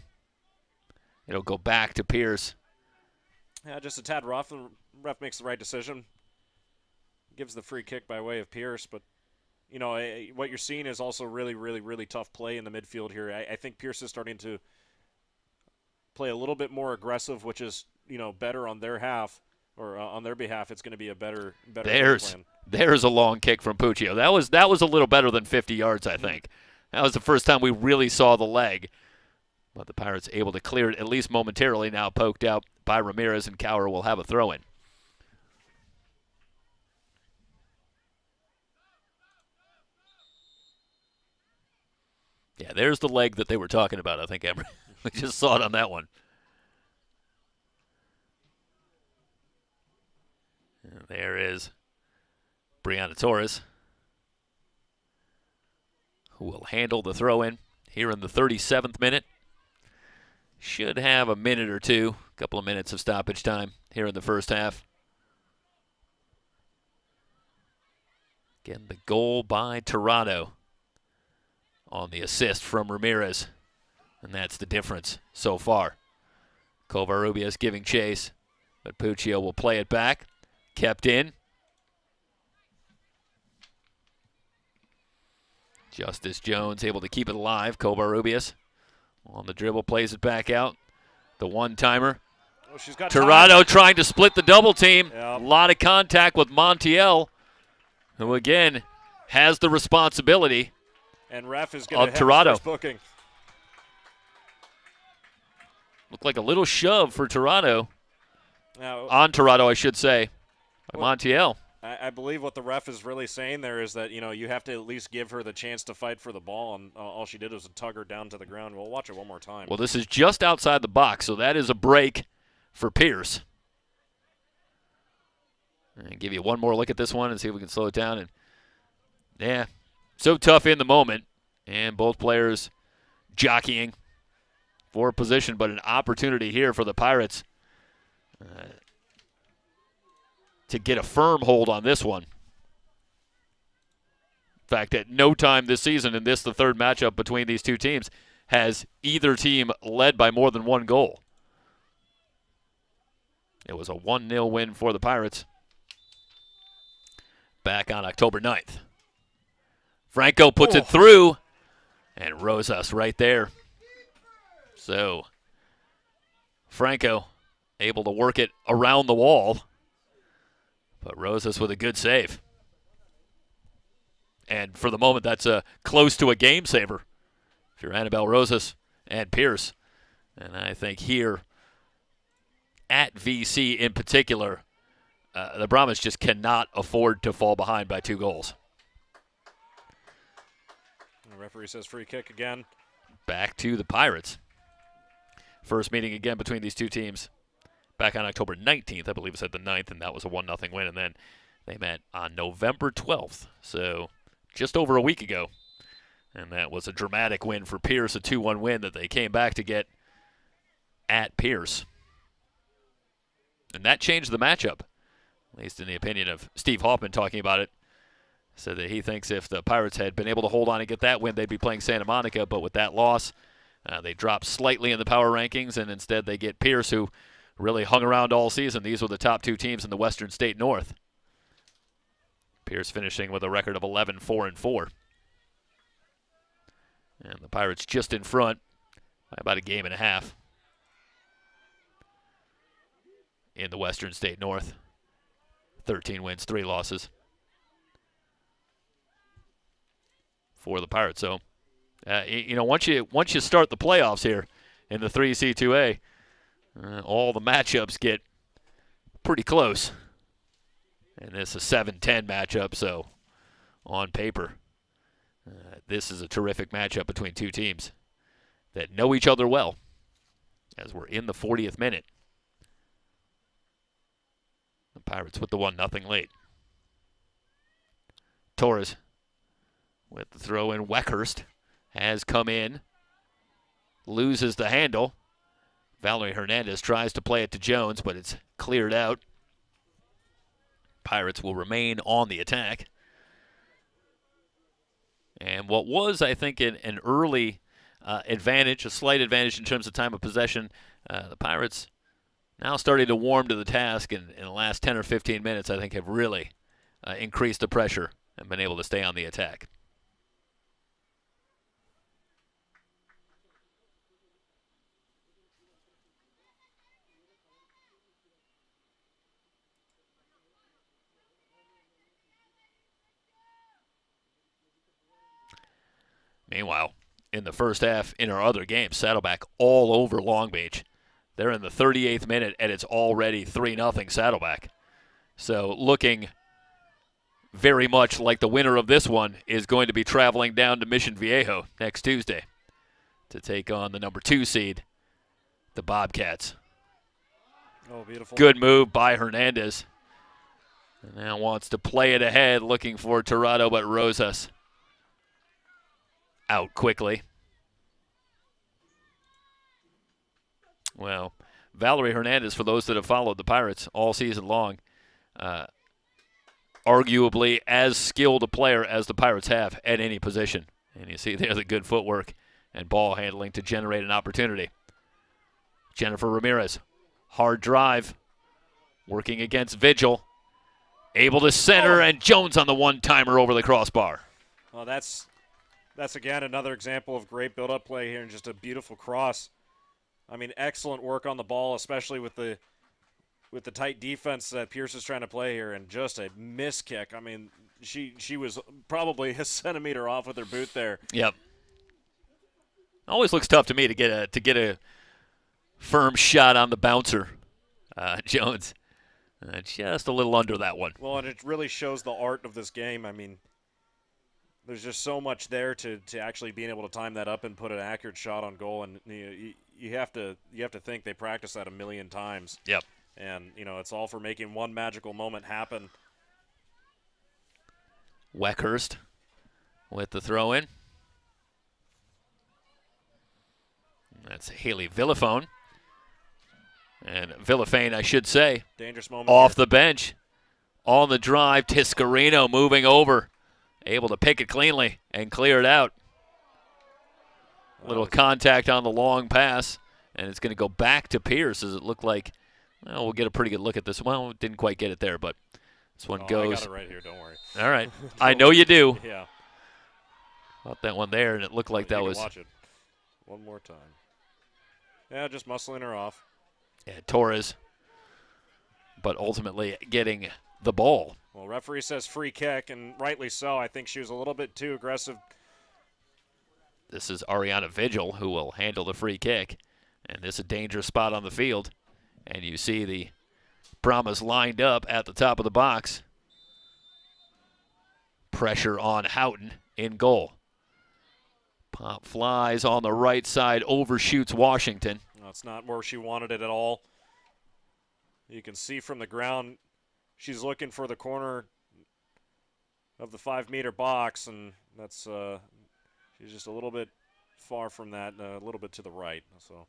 It'll go back to Pierce. Yeah, just a tad rough. The ref makes the right decision. Gives the free kick by way of Pierce, but you know, what you're seeing is also really, really, really tough play in the midfield here. I think Pierce is starting to play a little bit more aggressive, which is, you know, better on their half, or on their behalf. It's going to be a better game plan. There's a long kick from Puccio. That was a little better than 50 yards, I think. That was the first time we really saw the leg. But the Pirates able to clear it at least momentarily, now poked out by Ramirez, and Cower will have a throw-in. Yeah, there's the leg that they were talking about, I think, Emery. We just saw it on that one. And there is Brianna Torres, who will handle the throw-in here in the 37th minute. Should have a minute or two, a couple of minutes of stoppage time here in the first half. Again, the goal by Tirado on the assist from Ramirez. And that's the difference so far. Covarrubias giving chase, but Puccio will play it back. Kept in. Justice Jones able to keep it alive. Covarrubias on the dribble, plays it back out. The one-timer. Oh, she's got Tirado time. trying to split the double team. Yep. A lot of contact with Montiel, who again has the responsibility. And ref is going to have Tirado. his first booking. Looked like a little shove for Tirado. Now, On Tirado, I should say, by Montiel. I believe what the ref is really saying there is that, you know, you have to at least give her the chance to fight for the ball, and all she did was tug her down to the ground. We'll watch it one more time. Well, this is just outside the box, so that is a break for Pierce. And give you one more look at this one and see if we can slow it down. And yeah, so tough in the moment, and both players jockeying for position, but an opportunity here for the Pirates to get a firm hold on this one. In fact, at no time this season, in this, the third matchup between these two teams, has either team led by more than one goal. It was a 1-0 win for the Pirates back on October 9th. Franco puts it through, and Rosas right there. So, Franco able to work it around the wall But Rosas with a good save. And for the moment, that's close to a game saver if you're Annabelle Rosas and Pierce. And I think here at VC in particular, the Brahmas just cannot afford to fall behind by 2 goals. The referee says free kick again. Back to the Pirates. First meeting again between these two teams back on October 19th. I believe it said the 9th, and that was a 1-0 win. And then they met on November 12th, so just over a week ago. And that was a dramatic win for Pierce, a 2-1 win that they came back to get at Pierce. And that changed the matchup, at least in the opinion of Steve Hoffman talking about it. Said that he thinks if the Pirates had been able to hold on and get that win, they'd be playing Santa Monica. But with that loss, they dropped slightly in the power rankings, and instead they get Pierce, who really hung around all season. These were the top 2 teams in the Western State North. Pierce finishing with a record of 11-4-4. And the Pirates just in front by about a game and a half in the Western State North. 13 wins, 3 losses for the Pirates. So, once you start the playoffs here in the 3C2A, all the matchups get pretty close. And this is a 7-10 matchup, so on paper, this is a terrific matchup between 2 teams that know each other well as we're in the 40th minute. The Pirates with the 1-0 lead. Torres with the throw in. Weckhurst has come in, loses the handle. Valerie Hernandez tries to play it to Jones, but it's cleared out. Pirates will remain on the attack. And what was, I think, an early advantage, a slight advantage in terms of time of possession, the Pirates now starting to warm to the task, and in the last 10 or 15 minutes, I think, have really increased the pressure and been able to stay on the attack. Meanwhile, in the first half, in our other game, Saddleback all over Long Beach. They're in the 38th minute, and it's already 3-0 Saddleback. So looking very much like the winner of this one is going to be traveling down to Mission Viejo next Tuesday to take on the number 2 seed, the Bobcats. Oh, beautiful. Good move by Hernandez. And now wants to play it ahead, looking for Tirado, but Rosas out quickly. Well, Valerie Hernandez, for those that have followed the Pirates all season long, arguably as skilled a player as the Pirates have at any position. And you see there the good footwork and ball handling to generate an opportunity. Jennifer Ramirez, hard drive, working against Vigil. Able to center, and Jones on the one-timer over the crossbar. Well, that's again another example of great build-up play here and just a beautiful cross. I mean, excellent work on the ball, especially with the tight defense that Pierce is trying to play here, and just a miss kick. I mean, she was probably a centimeter off with her boot there. Yep. Always looks tough to me to get a firm shot on the bouncer, Jones. Just a little under that one. Well, and it really shows the art of this game. I mean, there's just so much there to actually being able to time that up and put an accurate shot on goal, and you have to think they practice that a million times. Yep. And it's all for making one magical moment happen. Weckhurst with the throw in. That's Haley Villafone. And Villafane, I should say, dangerous moment off here. The bench. On the drive, Tiscarino moving over. Able to pick it cleanly and clear it out. Little contact on the long pass, and it's going to go back to Pierce as it looked like, well, we'll get a pretty good look at this. Well, didn't quite get it there, but this one goes. I got it right here, don't worry. All right. I know you do. Yeah. Got that one there, and it looked like that was. Watch it one more time. Yeah, just muscling her off. Yeah, Torres. But ultimately getting the ball. Well, referee says free kick, and rightly so. I think she was a little bit too aggressive. This is Ariana Vigil who will handle the free kick. And this is a dangerous spot on the field. And you see the Brahmas lined up at the top of the box. Pressure on Houghton in goal. Pop flies on the right side, overshoots Washington. That's not where she wanted it at all. You can see from the ground she's looking for the corner of the 5-meter box, and that's she's just a little bit far from that, a little bit to the right. So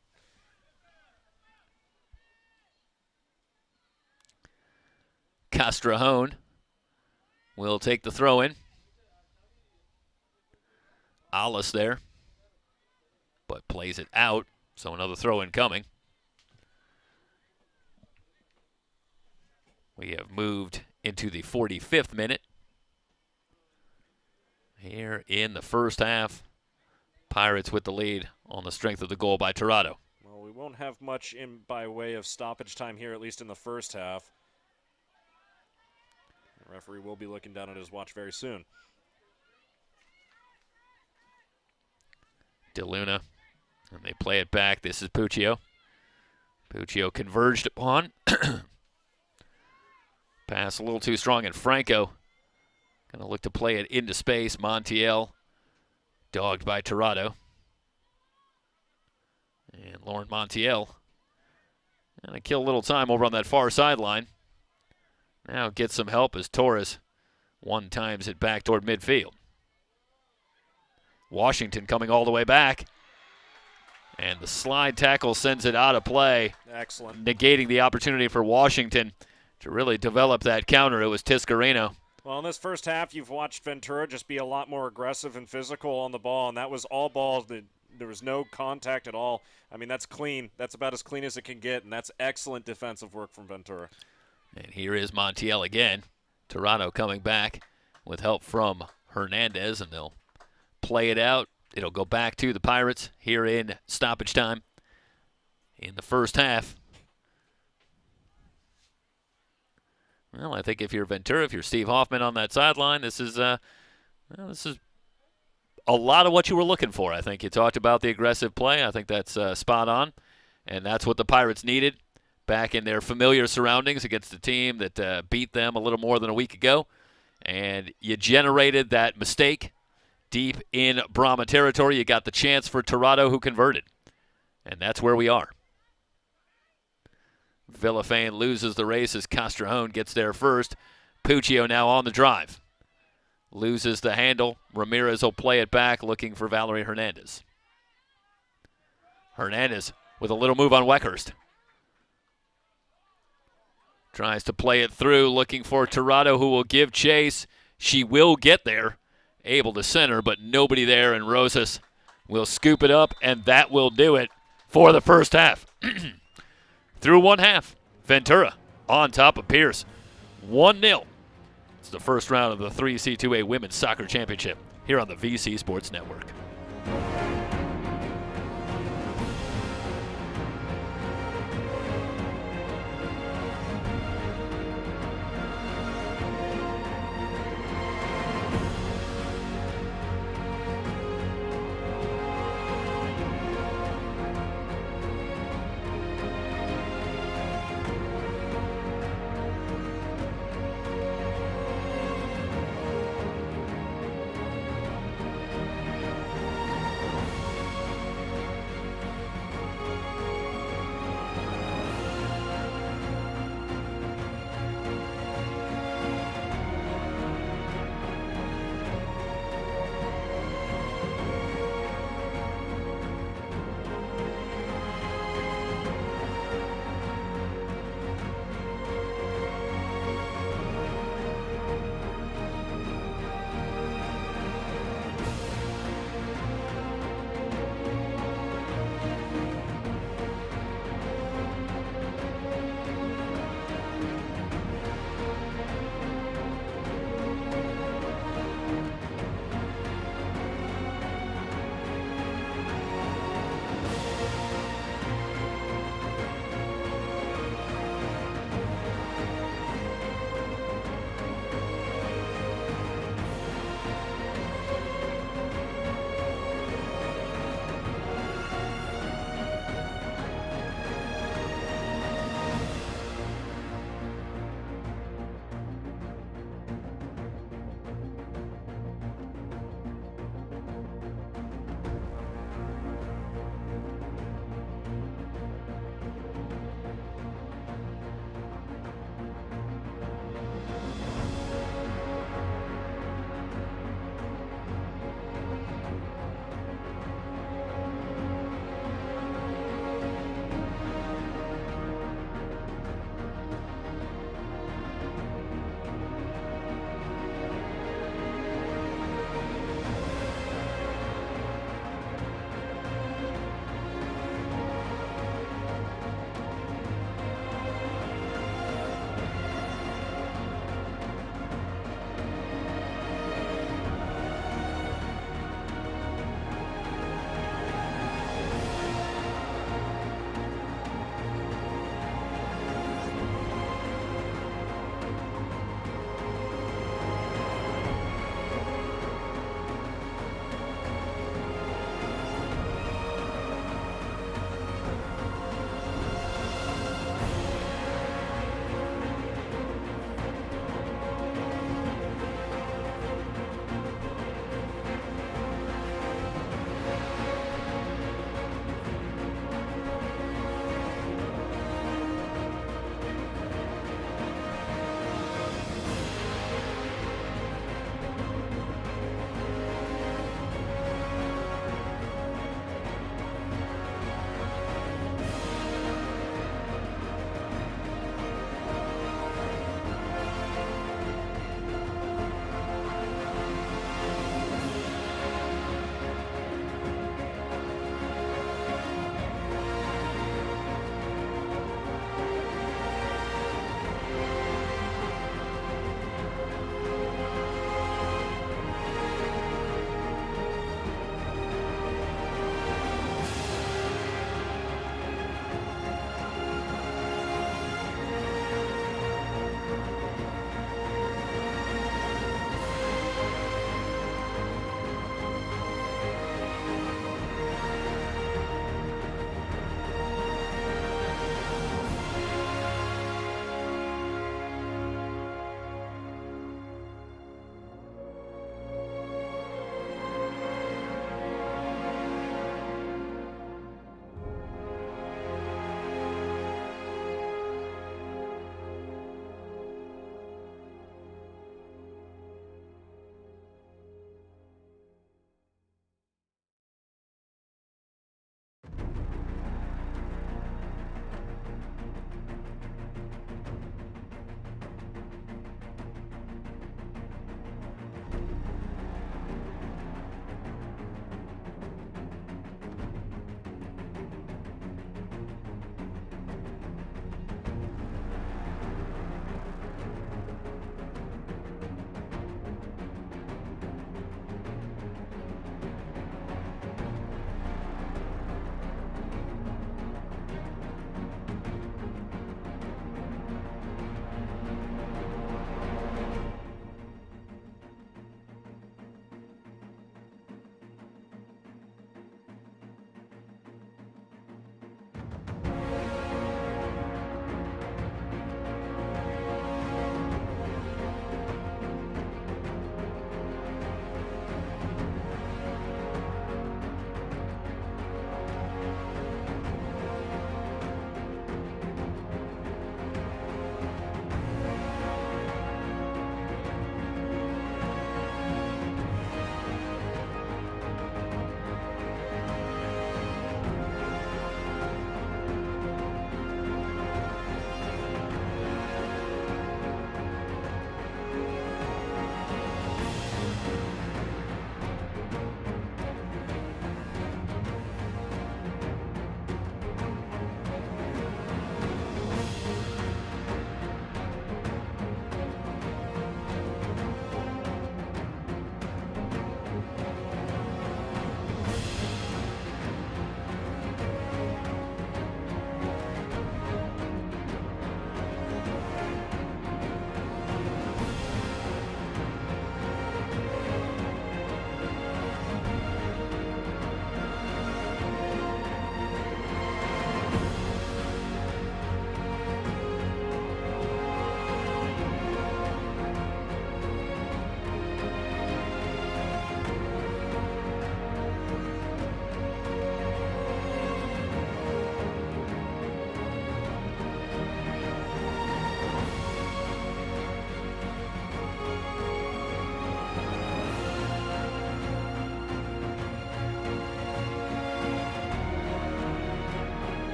Castrajón will take the throw in. Alice there, but plays it out, so another throw in coming. We have moved into the 45th minute. Here in the first half, Pirates with the lead on the strength of the goal by Tirado. Well, we won't have much in by way of stoppage time here, at least in the first half. The referee will be looking down at his watch very soon. DeLuna, and they play it back. This is Puccio. Puccio converged upon. Pass a little too strong, and Franco going to look to play it into space. Montiel dogged by Tirado. And Lauren Montiel going to kill a little time over on that far sideline. Now gets some help as Torres one-times it back toward midfield. Washington coming all the way back. And the slide tackle sends it out of play. Excellent. Negating the opportunity for Washington to really develop that counter. It was Tiscarino. Well, in this first half, you've watched Ventura just be a lot more aggressive and physical on the ball, and that was all balls. There was no contact at all. I mean, that's clean. That's about as clean as it can get, and that's excellent defensive work from Ventura. And here is Montiel again. Tirado coming back with help from Hernandez, and they'll play it out. It'll go back to the Pirates here in stoppage time in the first half. Well, I think if you're Ventura, if you're Steve Hoffman on that sideline, this is a lot of what you were looking for. I think you talked about the aggressive play. I think that's spot on, and that's what the Pirates needed back in their familiar surroundings against a team that beat them a little more than a week ago. And you generated that mistake deep in Brahma territory. You got the chance for Tirado, who converted. And that's where we are. Villafane loses the race as Castrajón gets there first. Puccio now on the drive. Loses the handle. Ramirez will play it back, looking for Valerie Hernandez. Hernandez with a little move on Weckhurst. Tries to play it through, looking for Tirado, who will give chase. She will get there. Able to center, but nobody there, and Rosas will scoop it up, and that will do it for the first half. Through one half, Ventura on top of Pierce, 1-0. It's the first round of the 3C2A Women's Soccer Championship here on the VC Sports Network.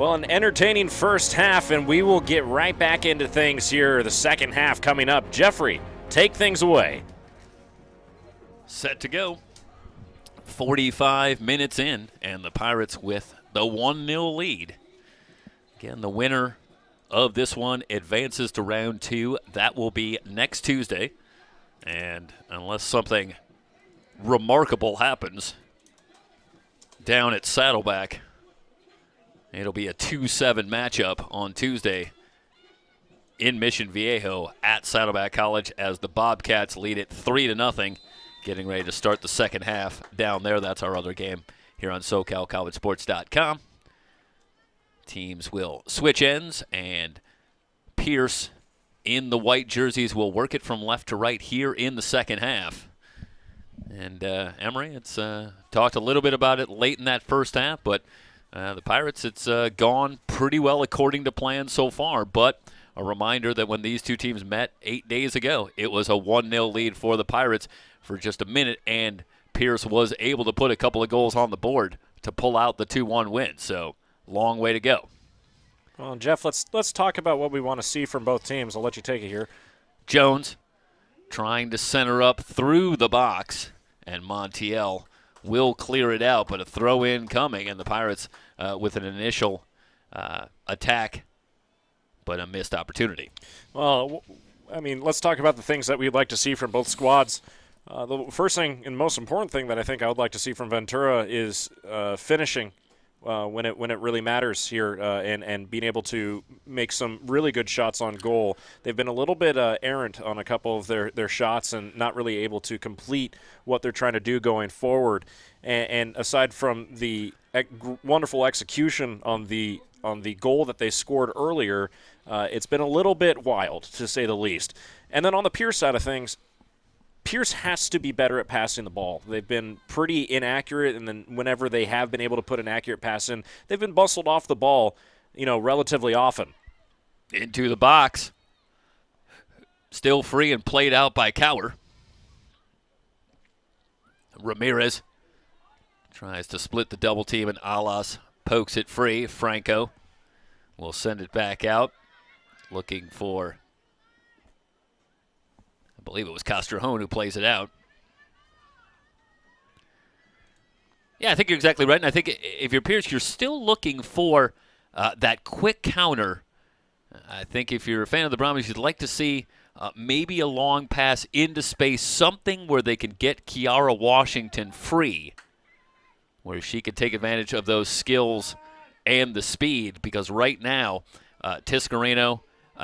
Well, an entertaining first half, and we will get right back into things here. The second half coming up. Jeffrey, take things away. Set to go. 45 minutes in, and the Pirates with the 1-0 lead. Again, the winner of this one advances to round 2. That will be next Tuesday. And unless something remarkable happens down at Saddleback, it'll be a 2-7 matchup on Tuesday in Mission Viejo at Saddleback College as the Bobcats lead it 3-0, getting ready to start the second half down there. That's our other game here on SoCalCollegeSports.com. Teams will switch ends, and Pierce in the white jerseys will work it from left to right here in the second half. And Emery, it's talked a little bit about it late in that first half, but the Pirates, it's gone pretty well according to plan so far. But a reminder that when these two teams met 8 days ago, it was a 1-0 lead for the Pirates for just a minute, and Pierce was able to put a couple of goals on the board to pull out the 2-1 win. So long way to go. Well, Jeff, let's talk about what we want to see from both teams. I'll let you take it here. Jones trying to center up through the box, and Montiel will clear it out, but a throw-in coming, and the Pirates with an initial attack, but a missed opportunity. Well, I mean, let's talk about the things that we'd like to see from both squads. The first thing and most important thing that I think I would like to see from Ventura is finishing when it really matters here, and being able to make some really good shots on goal. They've been a little bit errant on a couple of their shots and not really able to complete what they're trying to do going forward. And aside from the wonderful execution on the goal that they scored earlier, it's been a little bit wild, to say the least. And then on the Pierce side of things, Pierce has to be better at passing the ball. They've been pretty inaccurate, and then whenever they have been able to put an accurate pass in, they've been bustled off the ball, relatively often. Into the box. Still free and played out by Cower. Ramirez tries to split the double team, and Alas pokes it free. Franco will send it back out, looking for, I believe it was Castrejón who plays it out. Yeah, I think you're exactly right. And I think if you're Pierce, you're still looking for that quick counter. I think if you're a fan of the Brahmas, you'd like to see maybe a long pass into space, something where they can get Kiara Washington free, where she could take advantage of those skills and the speed. Because right now, Tiscareno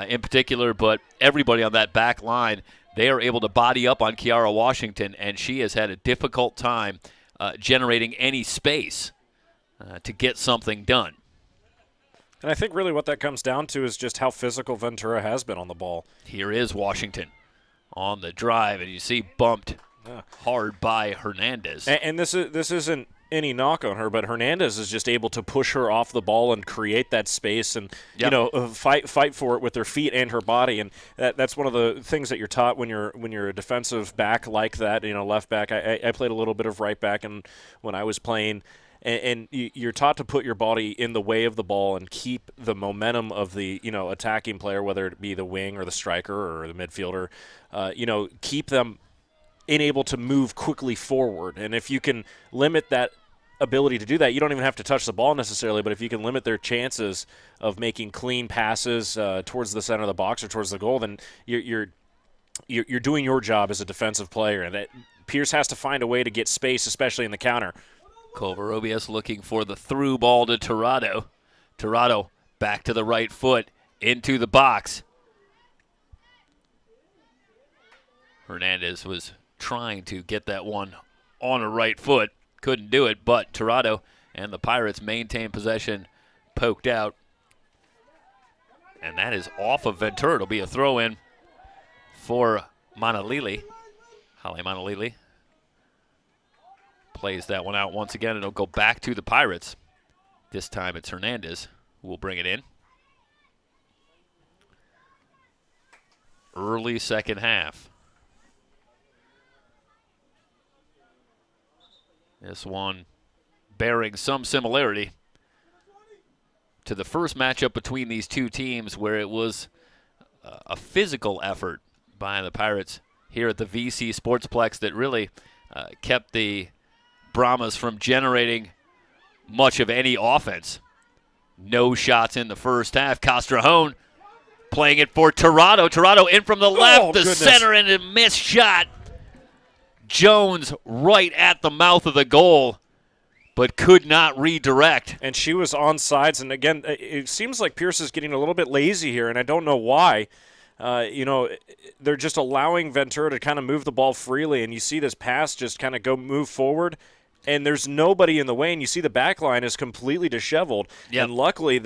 in particular, but everybody on that back line, they are able to body up on Kiara Washington, and she has had a difficult time generating any space to get something done. And I think really what that comes down to is just how physical Ventura has been on the ball. Here is Washington on the drive, and you see bumped hard by Hernandez. And this isn't any knock on her, but Hernandez is just able to push her off the ball and create that space and fight for it with her feet and her body. And that's one of the things that you're taught when you're a defensive back like that. Left back. I played a little bit of right back, and when I was playing. And you're taught to put your body in the way of the ball and keep the momentum of the attacking player, whether it be the wing or the striker or the midfielder. Keep them able to move quickly forward. And if you can limit that ability to do that, you don't even have to touch the ball necessarily. But if you can limit their chances of making clean passes towards the center of the box or towards the goal, then you're doing your job as a defensive player. And that Pierce has to find a way to get space, especially in the counter. Covarrubias looking for the through ball to Tirado. Tirado back to the right foot into the box. Hernandez was trying to get that one on a right foot. Couldn't do it, but Tirado and the Pirates maintain possession, poked out. And that is off of Ventura. It'll be a throw-in for Manalili. Holly Manalili plays that one out once again, and it'll go back to the Pirates. This time it's Hernandez who will bring it in. Early second half. This one bearing some similarity to the first matchup between these two teams where it was a physical effort by the Pirates here at the VC Sportsplex that really kept the Brahmas from generating much of any offense. No shots in the first half. Castrejón playing it for Tirado. Tirado in from the left, the center, and a missed shot. Jones right at the mouth of the goal, but could not redirect. And she was on sides. And again, it seems like Pierce is getting a little bit lazy here, and I don't know why. They're just allowing Ventura to kind of move the ball freely, and you see this pass just kind of move forward, and there's nobody in the way, and you see the back line is completely disheveled. Yep. And luckily,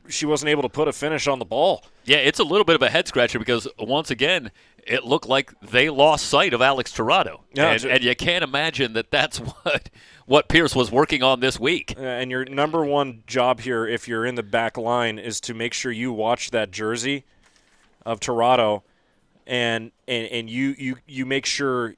she wasn't able to put a finish on the ball. Yeah, it's a little bit of a head-scratcher because, once again, it looked like they lost sight of Alex Tirado. Yeah, and you can't imagine that that's what Pierce was working on this week. And your number one job here, if you're in the back line, is to make sure you watch that jersey of Tirado, and you make sure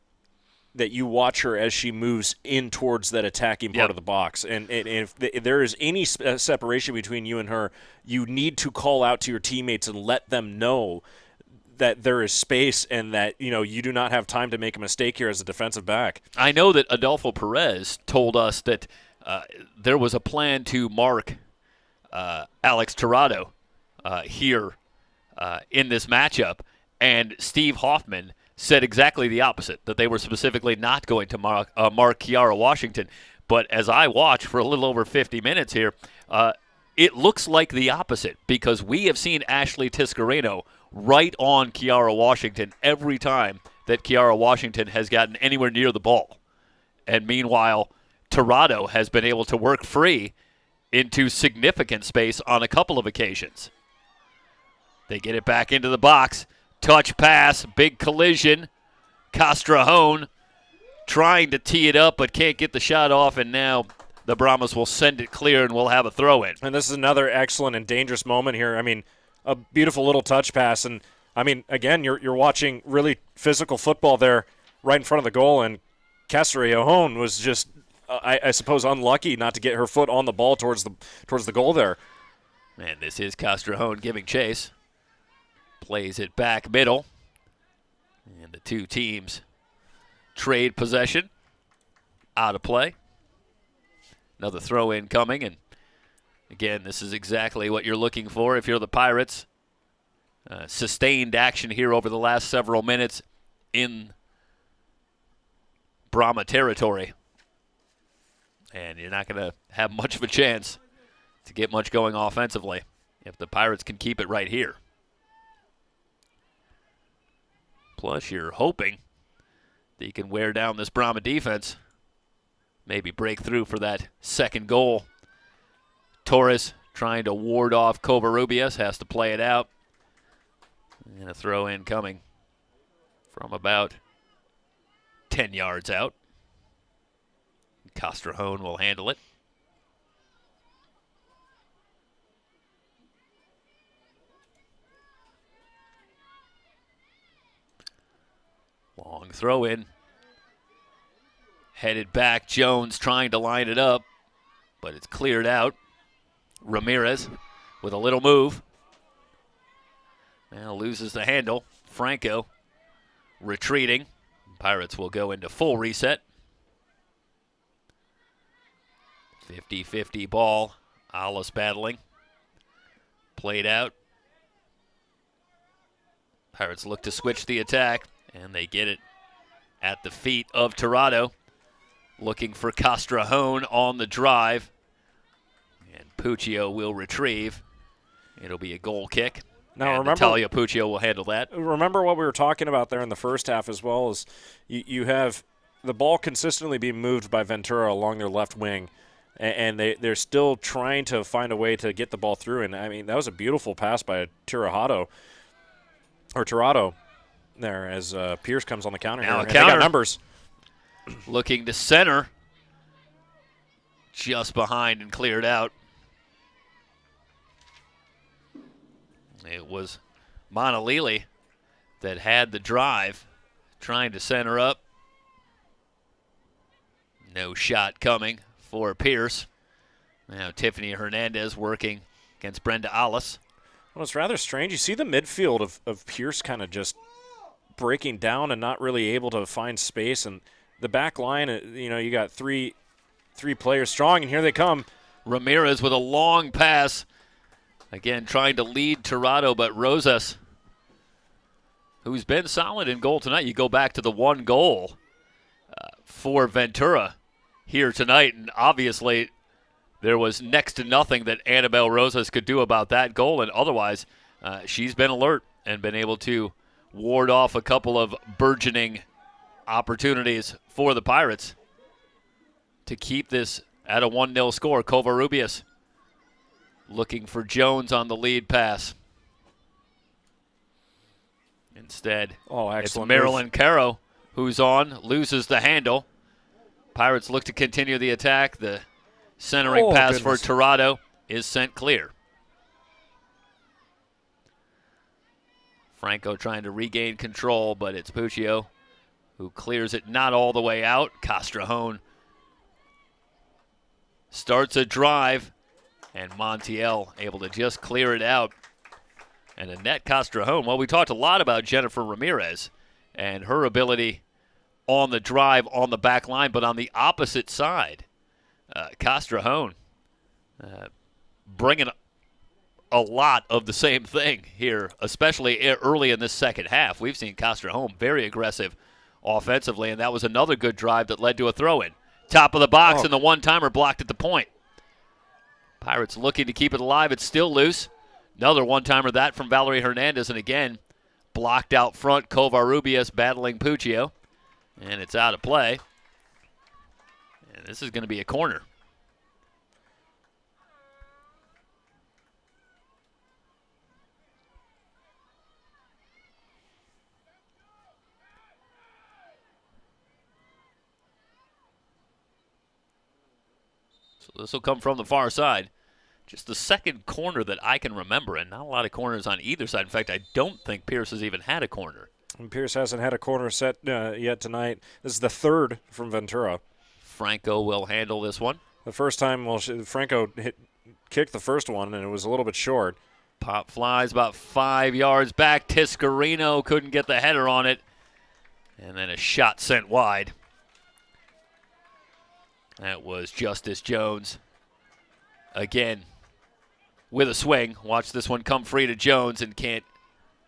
that you watch her as she moves in towards that attacking part of the box. And if there is any separation between you and her, you need to call out to your teammates and let them know that there is space and that you do not have time to make a mistake here as a defensive back. I know that Adolfo Perez told us that there was a plan to mark Alex Tirado here in this matchup, and Steve Hoffman said exactly the opposite, that they were specifically not going to mark Kiara Washington. But as I watched for a little over 50 minutes here, it looks like the opposite, because we have seen Ashley Tiscareno right on Kiara Washington every time that Kiara Washington has gotten anywhere near the ball. And meanwhile, Tirado has been able to work free into significant space on a couple of occasions. They get it back into the box. Touch pass, big collision. Castrejón trying to tee it up but can't get the shot off, and now the Brahmas will send it clear and we'll have a throw-in. And this is another excellent and dangerous moment here. I mean, a beautiful little touch pass. And, I mean, again, you're watching really physical football there right in front of the goal, and Castrejón was just, I suppose, unlucky not to get her foot on the ball towards the goal there. And this is Castrejón giving chase. Plays it back middle. And the two teams trade possession. Out of play. Another throw-in coming. And again, this is exactly what you're looking for if you're the Pirates. Sustained action here over the last several minutes in Brahma territory. And you're not going to have much of a chance to get much going offensively if the Pirates can keep it right here. Plus, you're hoping that you can wear down this Brahma defense. Maybe break through for that second goal. Torres trying to ward off Covarrubias, has to play it out. And a throw in coming from about 10 yards out. Castrejón will handle it. Long throw in. Headed back. Jones trying to line it up, but it's cleared out. Ramirez with a little move. Now loses the handle. Franco retreating. Pirates will go into full reset. 50-50 ball. Alice battling. Played out. Pirates look to switch the attack, and they get it at the feet of Tirado. Looking for Castrejón on the drive. And Puccio will retrieve. It'll be a goal kick. Now, and remember, Natalia Puccio will handle that. Remember what we were talking about there in the first half as well, is you have the ball consistently being moved by Ventura along their left wing, and they're still trying to find a way to get the ball through. And, I mean, that was a beautiful pass by Tirado there as Pierce comes on the counter. Now here. a counter. They got numbers. Looking to center. Just behind and cleared out. It was Monalili that had the drive, trying to center up. No shot coming for Pierce. Now Tiffany Hernandez working against Brenda Alice. Well, it's rather strange. You see the midfield of Pierce kind of just breaking down and not really able to find space. And the back line, you got three players strong, and here they come. Ramirez with a long pass. Again, trying to lead Tirado, but Rosas, who's been solid in goal tonight. You go back to the one goal for Ventura here tonight, and obviously there was next to nothing that Annabelle Rosas could do about that goal, and otherwise she's been alert and been able to ward off a couple of burgeoning opportunities for the Pirates to keep this at a 1-0 score. Covarrubias looking for Jones on the lead pass. Instead, it's Marilyn Caro who's on, loses the handle. Pirates look to continue the attack. The centering pass for Tirado is sent clear. Franco trying to regain control, but it's Puccio who clears it not all the way out. Castrejón starts a drive, and Montiel able to just clear it out. And Annette Castrejón, well, we talked a lot about Jennifer Ramirez and her ability on the drive on the back line, but on the opposite side, Castrejón bringing a lot of the same thing here, especially early in this second half. We've seen Castrejón very aggressive offensively, and that was another good drive that led to a throw-in. Top of the box, and the one-timer blocked at the point. Pirates looking to keep it alive. It's still loose. Another one-timer, that from Valerie Hernandez, and again, blocked out front. Covarrubias battling Puccio, and it's out of play. And this is going to be a corner. So this will come from the far side. Just the second corner that I can remember, and not a lot of corners on either side. In fact, I don't think Pierce has even had a corner. And Pierce hasn't had a corner set yet tonight. This is the third from Ventura. Franco will handle this one. The first time, Franco kicked the first one, and it was a little bit short. Pop flies about 5 yards back. Tiscarino couldn't get the header on it. And then a shot sent wide. That was Justice Jones. Again, with a swing. Watch this one come free to Jones and can't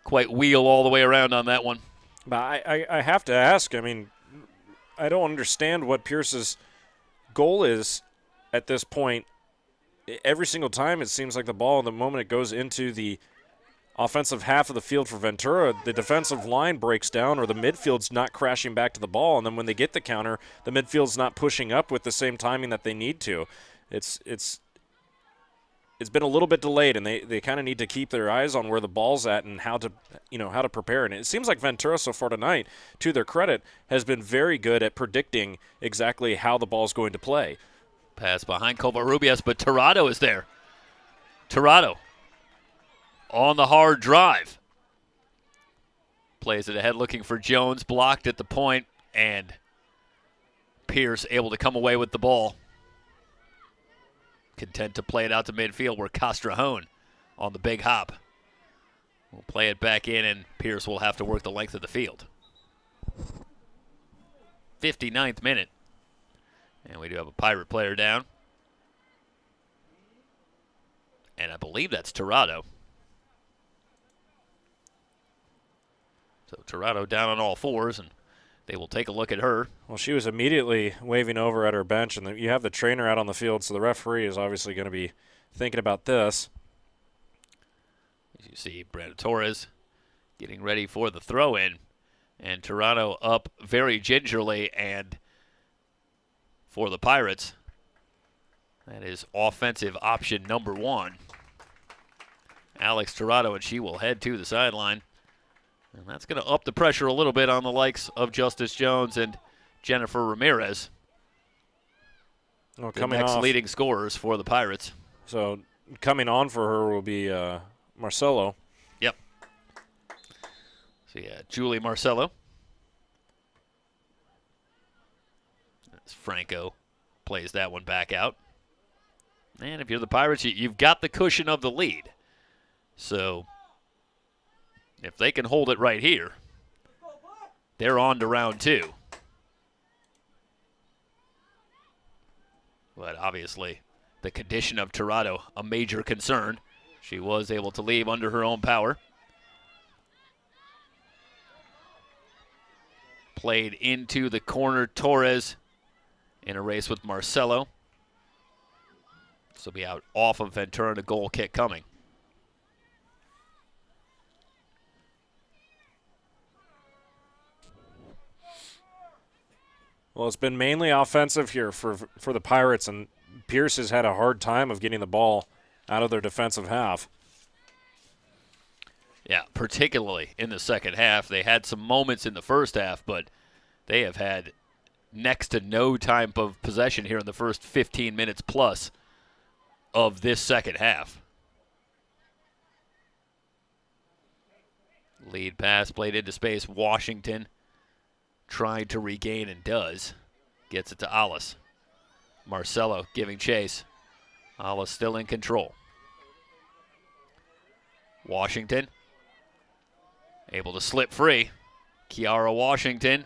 quite wheel all the way around on that one. But I have to ask, I mean, I don't understand what Pierce's goal is at this point. Every single time it seems like the ball, the moment it goes into the offensive half of the field for Ventura, the defensive line breaks down or the midfield's not crashing back to the ball. And then when they get the counter, the midfield's not pushing up with the same timing that they need to. It's been a little bit delayed, and they kind of need to keep their eyes on where the ball's at and how to prepare. And it seems like Ventura so far tonight, to their credit, has been very good at predicting exactly how the ball's going to play. Pass behind Covarrubias, but Tirado is there. Tirado on the hard drive. Plays it ahead looking for Jones, blocked at the point, and Pierce able to come away with the ball. Content to play it out to midfield where Castrejón on the big hop will play it back in, and Pierce will have to work the length of the field. 59th minute. And we do have a Pirate player down. And I believe that's Tirado. So Tirado down on all fours, and they will take a look at her. Well, she was immediately waving over at her bench, and you have the trainer out on the field, so the referee is obviously going to be thinking about this. As you see, Brenda Torres getting ready for the throw-in, and Tirado up very gingerly, and for the Pirates, that is offensive option number one. Alex Tirado, and she will head to the sideline. And that's going to up the pressure a little bit on the likes of Justice Jones and Jennifer Ramirez. Well, the next leading scorers for the Pirates. So coming on for her will be Marcelo. Yep. So, yeah, Julie Marcelo. As Franco plays that one back out. And if you're the Pirates, you've got the cushion of the lead. So if they can hold it right here, they're on to round 2. But obviously, the condition of Tirado, a major concern. She was able to leave under her own power. Played into the corner, Torres in a race with Marcelo. This will be out off of Ventura and a goal kick coming. Well, it's been mainly offensive here for the Pirates, and Pierce has had a hard time of getting the ball out of their defensive half. Yeah, particularly in the second half. They had some moments in the first half, but they have had next to no time of possession here in the first 15 minutes plus of this second half. Lead pass played into space. Washington tried to regain and does. Gets it to Alice. Marcelo giving chase. Alice still in control. Washington able to slip free. Kiara Washington.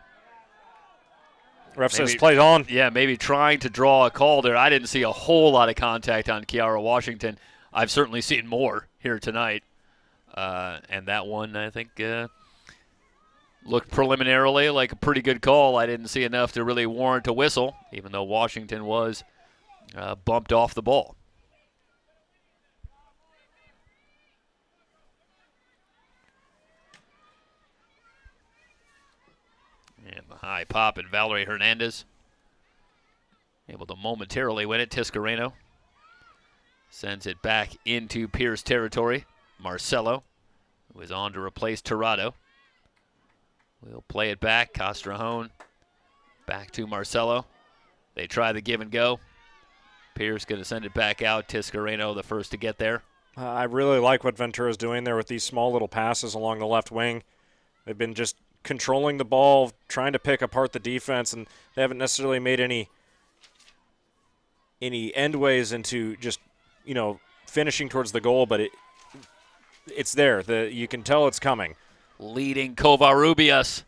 Ref says play on. Yeah, maybe trying to draw a call there. I didn't see a whole lot of contact on Kiara Washington. I've certainly seen more here tonight. And that one, I think, looked preliminarily like a pretty good call. I didn't see enough to really warrant a whistle, even though Washington was bumped off the ball. And the high pop, and Valerie Hernandez able to momentarily win it. Tiscareno sends it back into Pierce territory. Marcelo, who is on to replace Tirado, will play it back. Castrejón back to Marcelo. They try the give and go. Pierce going to send it back out. Tiscareno the first to get there. I really like what Ventura's doing there with these small little passes along the left wing. They've been just controlling the ball, trying to pick apart the defense, and they haven't necessarily made any endways into just, finishing towards the goal, but it's there. You can tell it's coming. Leading Covarrubias.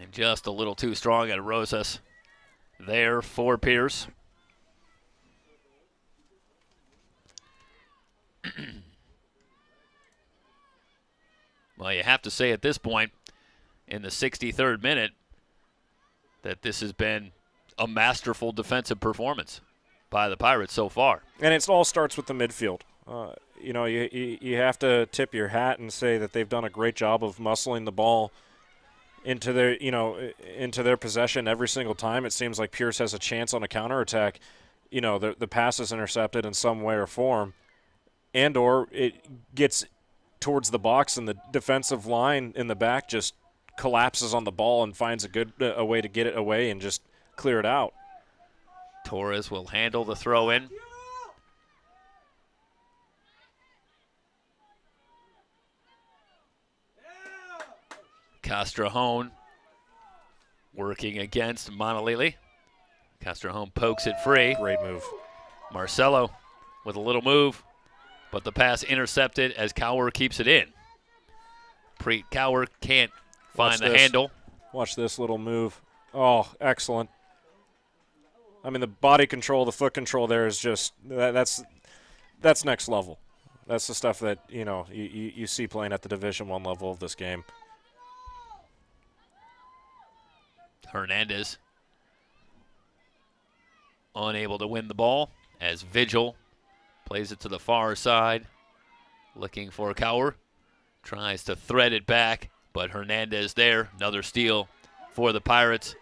And just a little too strong at Rosas there for Pierce. Well, you have to say at this point, in the 63rd minute, that this has been a masterful defensive performance by the Pirates so far. And it all starts with the midfield. You have to tip your hat and say that they've done a great job of muscling the ball into their possession every single time. It seems like Pierce has a chance on a counterattack. The pass is intercepted in some way or form, and or it gets towards the box and the defensive line in the back just collapses on the ball and finds a way to get it away and just clear it out. Torres will handle the throw in. Castrejón working against Monolili. Castrejón pokes it free. Great move. Marcelo with a little move, but the pass intercepted as Cower keeps it in. Preet Cower can't find the handle. Watch this little move. Oh, excellent. I mean, the body control, the foot control there is just that's next level. That's the stuff that you see playing at the Division I level of this game. Hernandez unable to win the ball as Vigil plays it to the far side, looking for Cower. Tries to thread it back, but Hernandez there. Another steal for the Pirates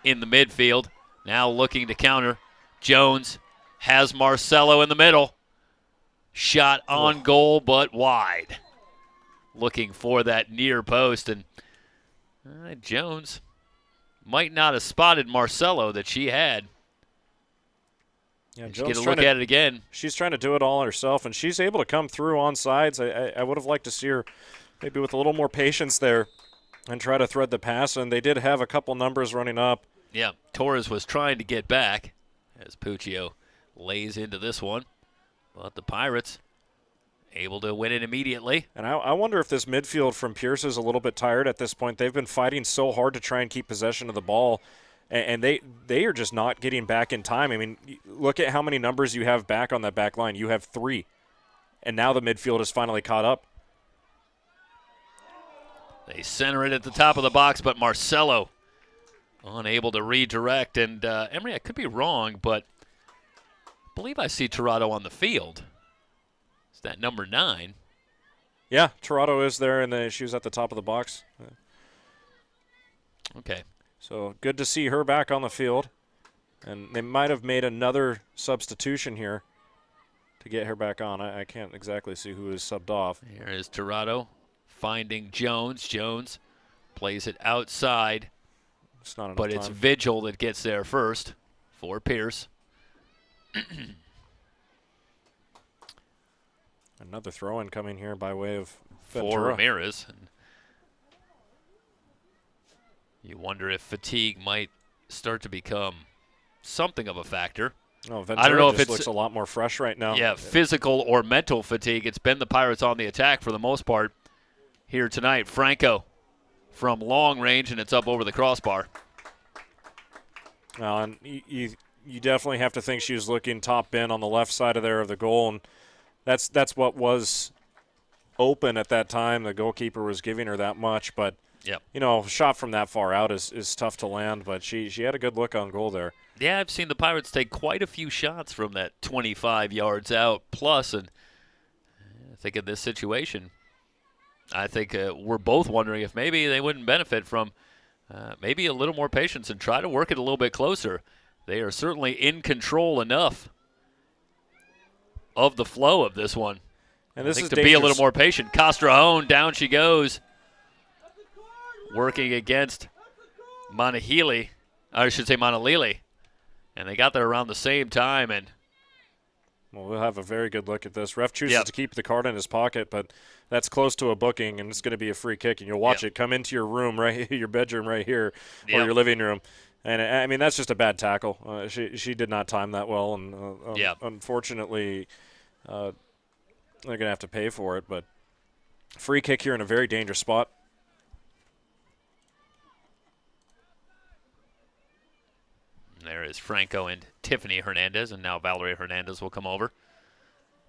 in the midfield. Now looking to counter. Jones has Marcelo in the middle. Shot on goal, but wide. Looking for that near post, and Jones might not have spotted Marcelo that she had. Yeah, Jones get a look at it again. She's trying to do it all herself, and she's able to come through on sides. I would have liked to see her maybe with a little more patience there and try to thread the pass, and they did have a couple numbers running up. Yeah, Torres was trying to get back as Puccio lays into this one. But the Pirates able to win it immediately. And I wonder if this midfield from Pierce is a little bit tired at this point. They've been fighting so hard to try and keep possession of the ball, and they are just not getting back in time. I mean, look at how many numbers you have back on that back line. You have 3, and now the midfield is finally caught up. They center it at the top of the box, but Marcelo unable to redirect. And, Emery, I could be wrong, but I believe I see Tirado on the field. Is that number 9? Yeah, Tirado is there, and she was at the top of the box. Okay. So good to see her back on the field. And they might have made another substitution here to get her back on. I can't exactly see who is subbed off. Here is Tirado finding Jones. Jones plays it outside. It's not enough but time. it's Vigil that gets there first for Pierce. Another throw-in coming here by way of Ventura. For Ramirez. And you wonder if fatigue might start to become something of a factor. Oh, Ventura I don't know just if looks a lot more fresh right now. Yeah, physical or mental fatigue. It's been the Pirates on the attack for the most part here tonight. Franco from long range, and it's up over the crossbar. And you definitely have to think she was looking top bin on the left side of the goal, and that's what was open at that time. The goalkeeper was giving her that much, but yep. Shot from that far out is tough to land, but she had a good look on goal there. Yeah, I've seen the Pirates take quite a few shots from that 25 yards out plus, and I think in this situation, I think we're both wondering if maybe they wouldn't benefit from maybe a little more patience and try to work it a little bit closer. They are certainly in control enough of the flow of this one. And this I think is to dangerous. be a little more patient. Castrajón, down she goes. Working against Manalili. And they got there around the same time. And well, we'll have a very good look at this. Ref chooses to keep the card in his pocket, but that's close to a booking, and it's going to be a free kick. And you'll watch it come into your room, your bedroom right here, or your living room. And, I mean, that's just a bad tackle. She did not time that well, and unfortunately they're going to have to pay for it. But free kick here in a very dangerous spot. There is Franco and Tiffany Hernandez, and now Valerie Hernandez will come over.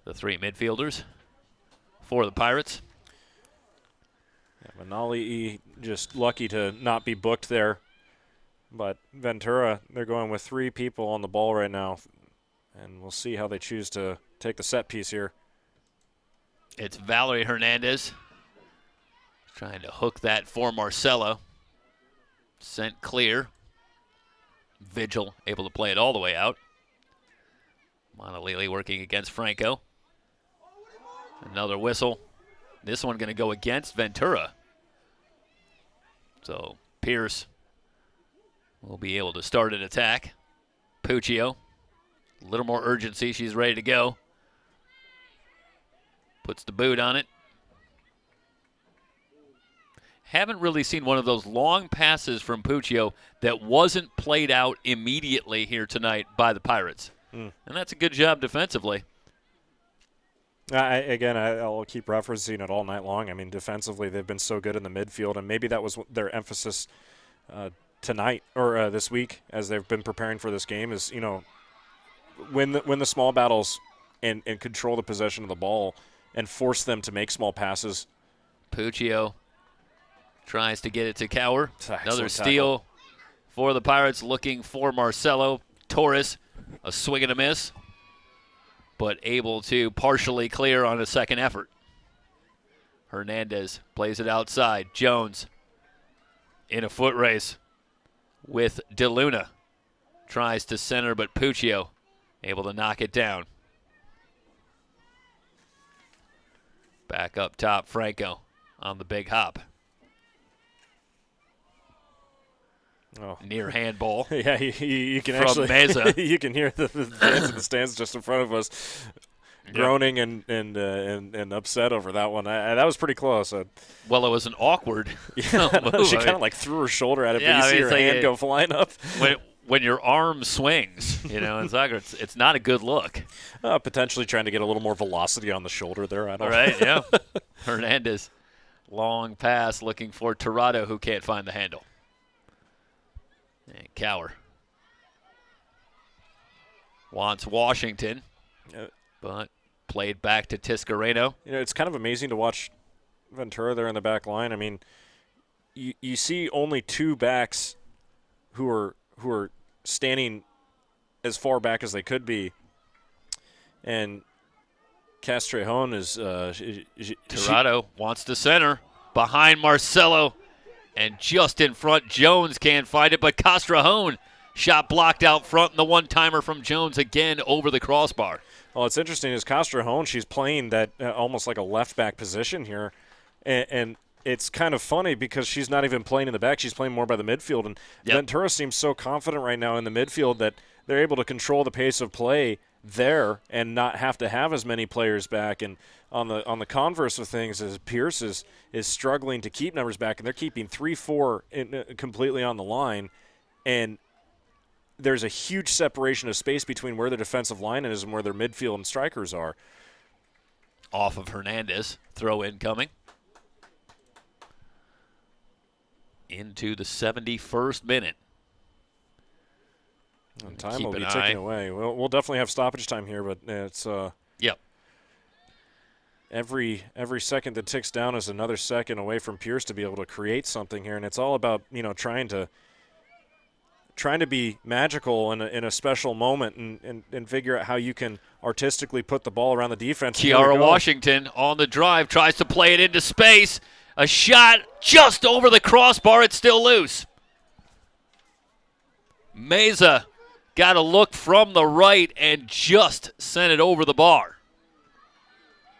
The 3 midfielders for the Pirates. Yeah, Manali just lucky to not be booked there. But Ventura, they're going with 3 people on the ball right now, and we'll see how they choose to take the set piece here. It's Valerie Hernandez trying to hook that for Marcelo. Sent clear. Vigil able to play it all the way out. Manalili working against Franco. Another whistle. This one going to go against Ventura. So Pierce will be able to start an attack. Puccio, a little more urgency. She's ready to go. Puts the boot on it. Haven't really seen one of those long passes from Puccio that wasn't played out immediately here tonight by the Pirates. And that's a good job defensively. I'll keep referencing it all night long. I mean, defensively, they've been so good in the midfield, and maybe that was their emphasis tonight or this week as they've been preparing for this game is, win the small battles and control the possession of the ball and force them to make small passes. Puccio tries to get it to Cower. Another tackle steal for the Pirates, looking for Marcelo. Torres, a swing and a miss, but able to partially clear on a second effort. Hernandez plays it outside. Jones in a foot race with DeLuna. Tries to center, but Puccio able to knock it down. Back up top, Franco on the big hop. Oh. Near handball. Yeah, you can from actually Meza. You can hear the fans in the stands just in front of us groaning and upset over that one. That was pretty close. Well, it was an awkward move. She kind of like threw her shoulder at it, but you see her hand go flying up. when your arm swings, in soccer, it's not a good look. Potentially trying to get a little more velocity on the shoulder there. I don't know. Right, yeah. Hernandez, long pass looking for Tirado, who can't find the handle. And Cower wants Washington, but played back to Tiscareno. It's kind of amazing to watch Ventura there in the back line. I mean, you see only two backs who are standing as far back as they could be, and Castrejon is Tirado wants to center behind Marcelo, and just in front, Jones can't find it, but Castrejon shot blocked out front, and the one-timer from Jones again over the crossbar. Well, it's interesting is Castrejon, she's playing that almost like a left-back position here, and it's kind of funny because she's not even playing in the back. She's playing more by the midfield. And Ventura seems so confident right now in the midfield that they're able to control the pace of play there and not have to have as many players back. And on the converse of things, as Pierce is struggling to keep numbers back, and they're keeping 3-4 completely on the line. And there's a huge separation of space between where their defensive line is and where their midfield and strikers are. Off of Hernandez, throw incoming. Into the 71st minute. And time will be ticking away. We'll definitely have stoppage time here, but it's yep. Every second that ticks down is another second away from Pierce to be able to create something here, and it's all about trying to be magical in a special moment and figure out how you can artistically put the ball around the defense. Kiara Washington on the drive tries to play it into space. A shot just over the crossbar. It's still loose. Meza got a look from the right and just sent it over the bar.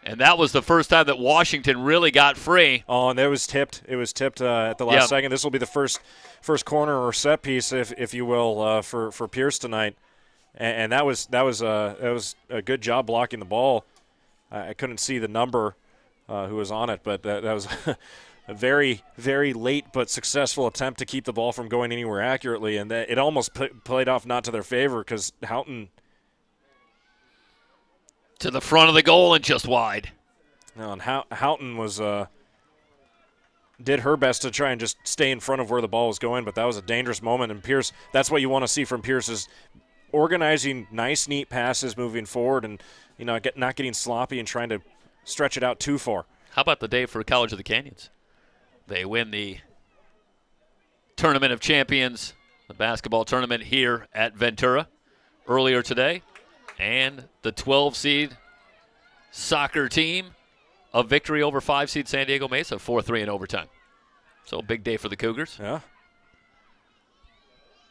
And that was the first time that Washington really got free. Oh, and it was tipped. It was tipped at the last second. This will be the first corner or set piece, if you will, for Pierce tonight. And that was a good job blocking the ball. I couldn't see the number who was on it, but that was a very, very late but successful attempt to keep the ball from going anywhere accurately, and it almost played off not to their favor because Houghton to the front of the goal and just wide. No, and Houghton was did her best to try and just stay in front of where the ball was going, but that was a dangerous moment. And Pierce, that's what you want to see from Pierce, is organizing nice, neat passes moving forward, and not getting sloppy and trying to stretch it out too far. How about the day for College of the Canyons? They win the Tournament of Champions, the basketball tournament here at Ventura earlier today, and the 12-seed soccer team, a victory over 5-seed San Diego Mesa, 4-3 in overtime. So a big day for the Cougars. Yeah.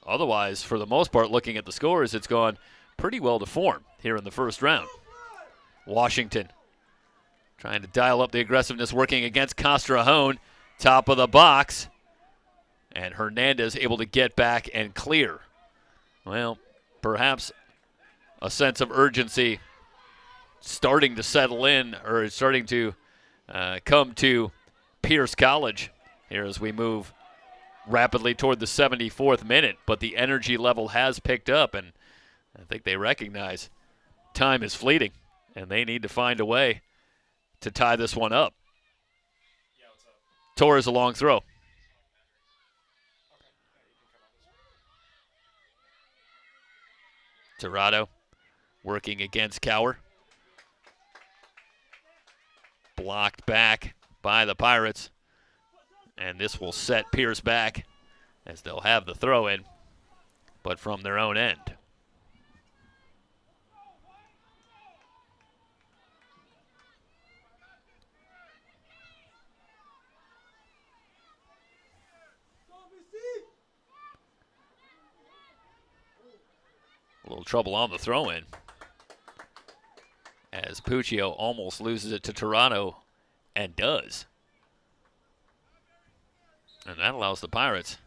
Otherwise, for the most part, looking at the scores, it's gone pretty well to form here in the first round. Washington trying to dial up the aggressiveness, working against Castrejon, top of the box. And Hernandez able to get back and clear. Well, perhaps a sense of urgency starting to settle in, or starting to come to Pierce College here as we move rapidly toward the 74th minute. But the energy level has picked up, and I think they recognize time is fleeting, and they need to find a way to tie this one up. Torres a long throw. Tirado working against Cower. Blocked back by the Pirates. And this will set Pierce back as they'll have the throw in, but from their own end. A little trouble on the throw-in as Puccio almost loses it to Toronto, and does. And that allows the Pirates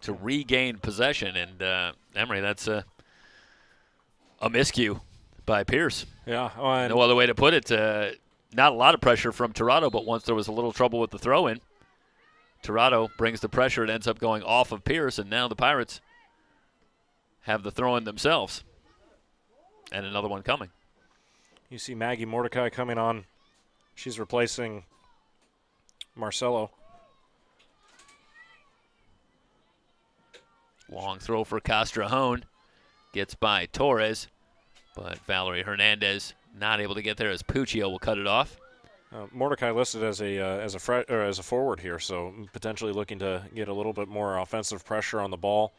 to regain possession. And, Emery, that's a miscue by Pierce. Yeah. No other way to put it. Not a lot of pressure from Toronto, but once there was a little trouble with the throw-in, Tirado brings the pressure. It ends up going off of Pierce, and now the Pirates have the throw-in themselves. And another one coming. You see Maggie Mordecai coming on. She's replacing Marcelo. Long throw for Castrejón. Gets by Torres, but Valerie Hernandez not able to get there as Puccio will cut it off. Mordecai listed as a forward here, so potentially looking to get a little bit more offensive pressure on the ball.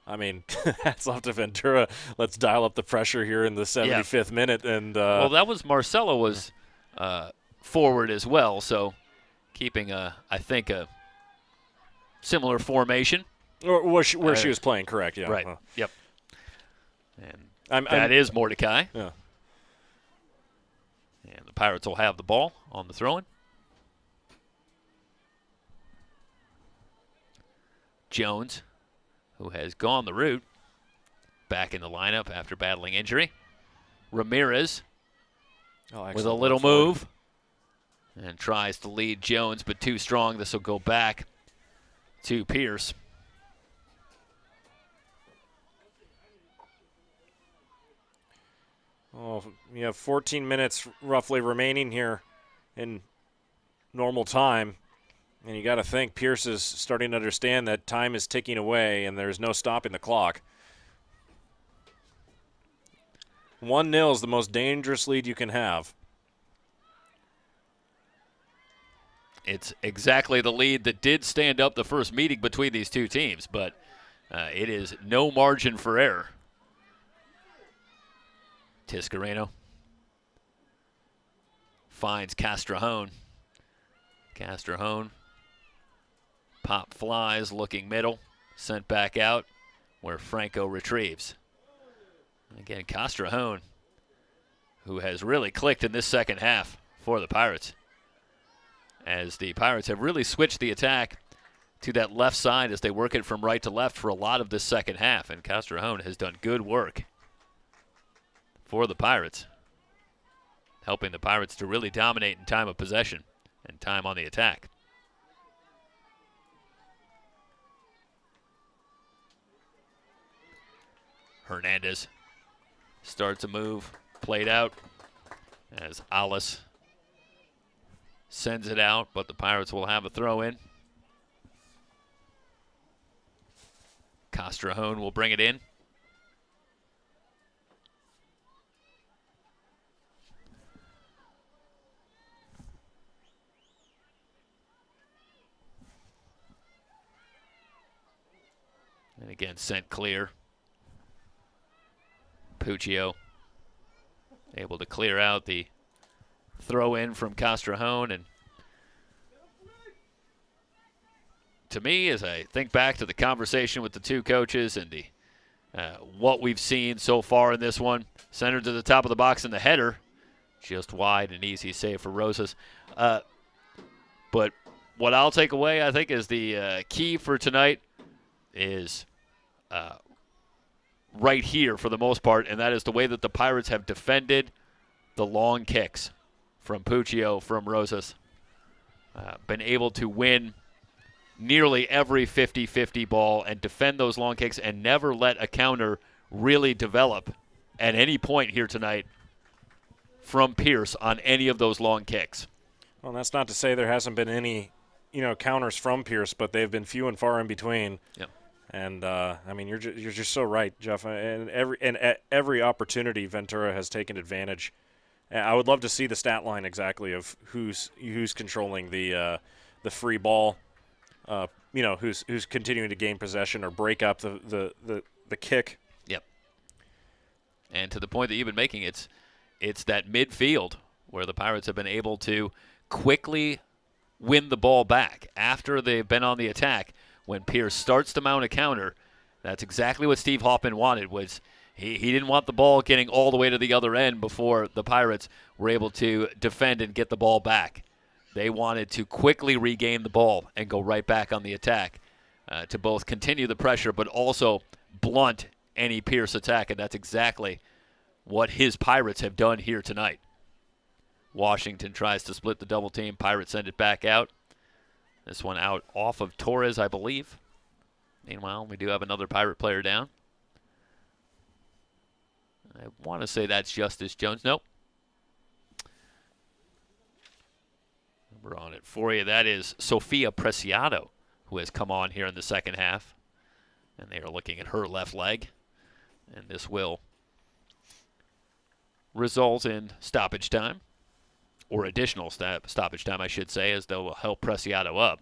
I mean, hats off to Ventura. Let's dial up the pressure here in the 75th minute. And well, that was Marcelo was forward as well, so keeping I think a similar formation. Where she was playing, correct? Yeah. Right. Yep. And that is Mordecai. Yeah. And the Pirates will have the ball on the throw-in. Jones, who has gone the route, back in the lineup after battling injury. Ramirez with a little move and tries to lead Jones, but too strong. This will go back to Pierce. Oh, you have 14 minutes roughly remaining here in normal time. And you got to think Pierce is starting to understand that time is ticking away and there's no stopping the clock. 1-0 is the most dangerous lead you can have. It's exactly the lead that did stand up the first meeting between these two teams, but it is no margin for error. Tiscareno finds Castrejón. Castrejón pop flies, looking middle, sent back out where Franco retrieves. Again, Castrejón, who has really clicked in this second half for the Pirates, as the Pirates have really switched the attack to that left side as they work it from right to left for a lot of this second half, and Castrejón has done good work for the Pirates, helping the Pirates to really dominate in time of possession and time on the attack. Hernandez starts a move, played out as Alice sends it out, but the Pirates will have a throw in. Castrejón will bring it in. And again, sent clear. Puccio able to clear out the throw in from Castrejón. And to me, as I think back to the conversation with the two coaches and the what we've seen so far in this one, centered to the top of the box in the header, just wide and easy save for Rosas. But what I'll take away, I think, is the key for tonight is right here for the most part, and that is the way that the Pirates have defended the long kicks from Puccio, from Rosas. Been able to win nearly every 50-50 ball and defend those long kicks and never let a counter really develop at any point here tonight from Pierce on any of those long kicks. Well, that's not to say there hasn't been any, counters from Pierce, but they've been few and far in between. Yep. And I mean, you're just so right, Jeff. And at every opportunity, Ventura has taken advantage. And I would love to see the stat line exactly of who's controlling the free ball. Who's continuing to gain possession or break up the kick. Yep. And to the point that you've been making, it's that midfield where the Pirates have been able to quickly win the ball back after they've been on the attack. When Pierce starts to mount a counter, that's exactly what Steve Hoffman wanted. Was he didn't want the ball getting all the way to the other end before the Pirates were able to defend and get the ball back. They wanted to quickly regain the ball and go right back on the attack to both continue the pressure but also blunt any Pierce attack, and that's exactly what his Pirates have done here tonight. Washington tries to split the double team. Pirates send it back out. This one out off of Torres, I believe. Meanwhile, we do have another Pirate player down. I want to say that's Justice Jones. Nope. We're on it for you. That is Sofia Preciado, who has come on here in the second half. And they are looking at her left leg. And this will result in stoppage time, or additional stoppage time, I should say, as they will help Preciado up.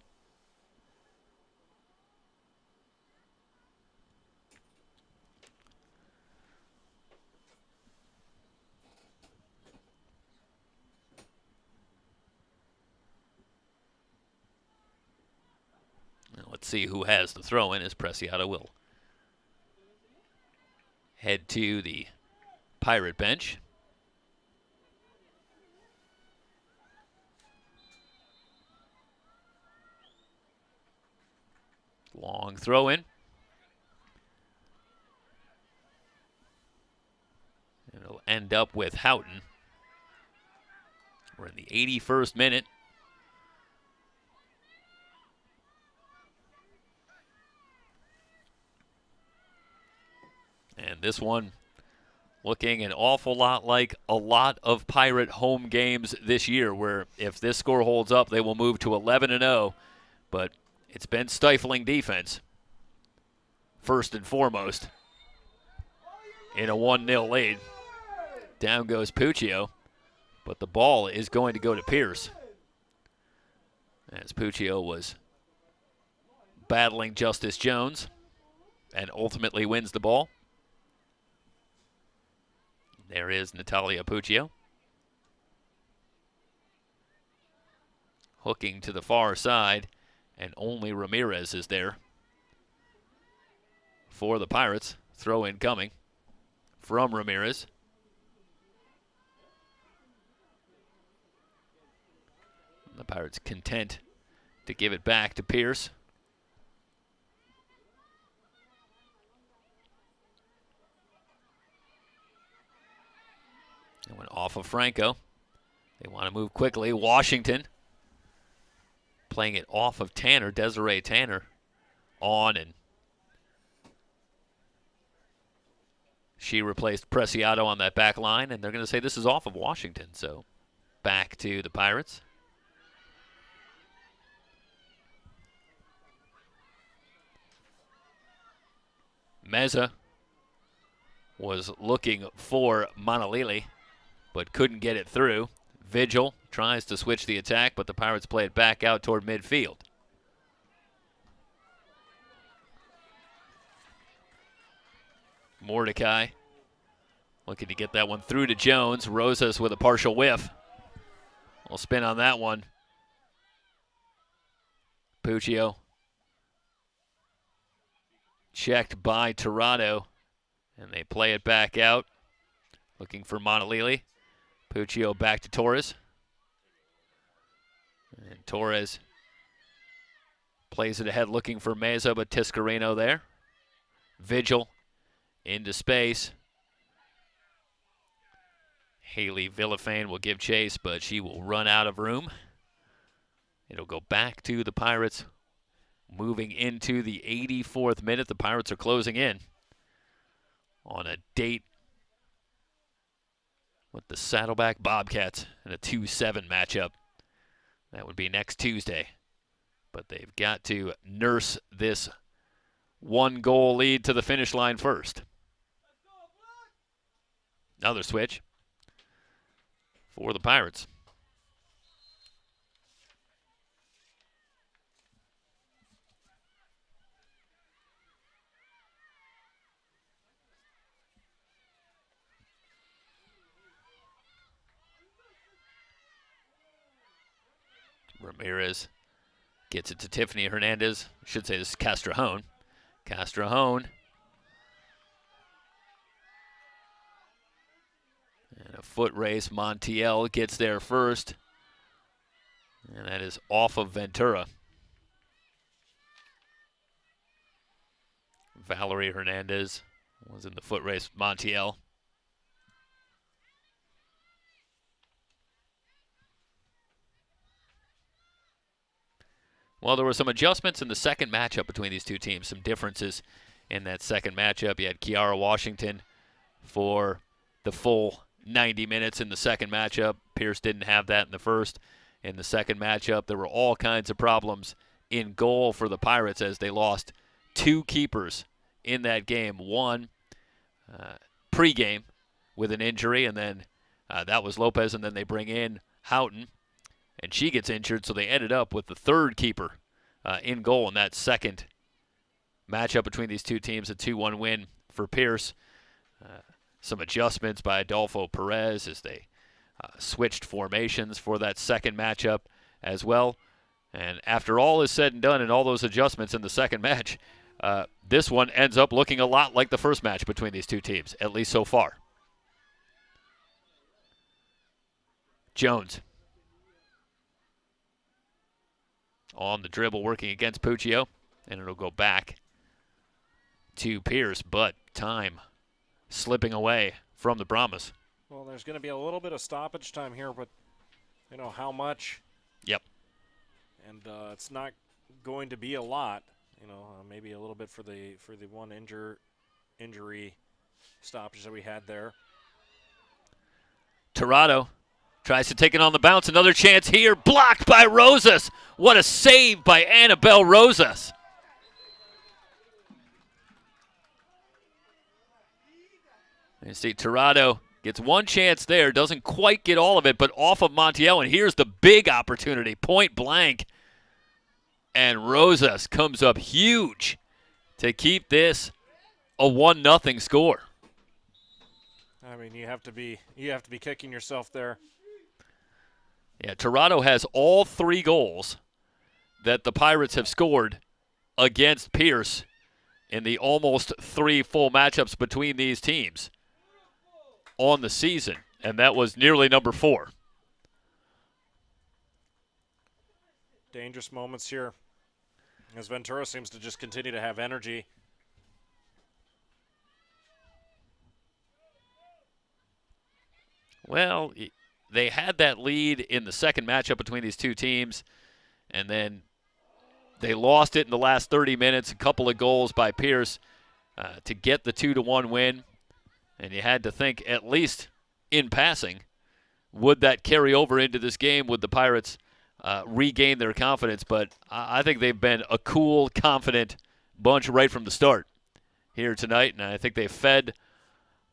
Let's see who has the throw-in, as Preciado will head to the Pirate bench. Long throw-in. And it'll end up with Houghton. We're in the 81st minute. And this one looking an awful lot like a lot of Pirate home games this year, where if this score holds up, they will move to 11-0. But it's been stifling defense, first and foremost, in a 1-0 lead. Down goes Puccio, but the ball is going to go to Pierce, as Puccio was battling Justice Jones and ultimately wins the ball. There is Natalia Puccio. Hooking to the far side, and only Ramirez is there for the Pirates. Throw in coming from Ramirez. The Pirates content to give it back to Pierce. It went off of Franco. They want to move quickly. Washington playing it off of Tanner, Desiree Tanner. On, and she replaced Preciado on that back line, and they're going to say this is off of Washington. So back to the Pirates. Meza was looking for Manalili, but couldn't get it through. Vigil tries to switch the attack, but the Pirates play it back out toward midfield. Mordecai looking to get that one through to Jones. Rosas with a partial whiff. We'll spin on that one. Puccio checked by Tirado, and they play it back out, looking for Monalili. Puccio back to Torres. And Torres plays it ahead, looking for Meza, but Tiscarino there. Vigil into space. Haley Villafane will give chase, but she will run out of room. It'll go back to the Pirates. Moving into the 84th minute, the Pirates are closing in on a date with the Saddleback Bobcats in a 2-7 matchup. That would be next Tuesday. But they've got to nurse this one-goal lead to the finish line first. Another switch for the Pirates. Ramirez gets it to Tiffany Hernandez. I should say this is Castrejón. Castrejón. And a foot race. Montiel gets there first. And that is off of Ventura. Valerie Hernandez was in the foot race with Montiel. Well, there were some adjustments in the second matchup between these two teams, some differences in that second matchup. You had Kiara Washington for the full 90 minutes in the second matchup. Pierce didn't have that in the first. In the second matchup, there were all kinds of problems in goal for the Pirates as they lost 2 keepers in that game. One pregame with an injury, and then that was Lopez, and then they bring in Houghton, and she gets injured, so they ended up with the third keeper in goal in that second matchup between these two teams, a 2-1 win for Pierce. Some adjustments by Adolfo Perez as they switched formations for that second matchup as well. And after all is said and done and all those adjustments in the second match, this one ends up looking a lot like the first match between these two teams, at least so far. Jones on the dribble working against Puccio, and it'll go back to Pierce, but time slipping away from the Brahmas. Well, there's going to be a little bit of stoppage time here, but you know how much? Yep. And it's not going to be a lot. You know, maybe a little bit for the one injury stoppage that we had there. Tirado tries to take it on the bounce. Another chance here, blocked by Rosas. What a save by Annabelle Rosas. You see, Tirado gets one chance there, doesn't quite get all of it, but off of Montiel, and here's the big opportunity, point blank. And Rosas comes up huge to keep this a 1-0 score. I mean, you have to be kicking yourself there. Yeah, Tirado has all 3 goals that the Pirates have scored against Pierce in the almost 3 full matchups between these teams on the season, and that was nearly number 4. Dangerous moments here as Ventura seems to just continue to have energy. Well, they had that lead in the second matchup between these two teams, and then they lost it in the last 30 minutes, a couple of goals by Pierce to get the 2-1 win. And you had to think, at least in passing, would that carry over into this game? Would the Pirates regain their confidence? But I think they've been a cool, confident bunch right from the start here tonight, and I think they've fed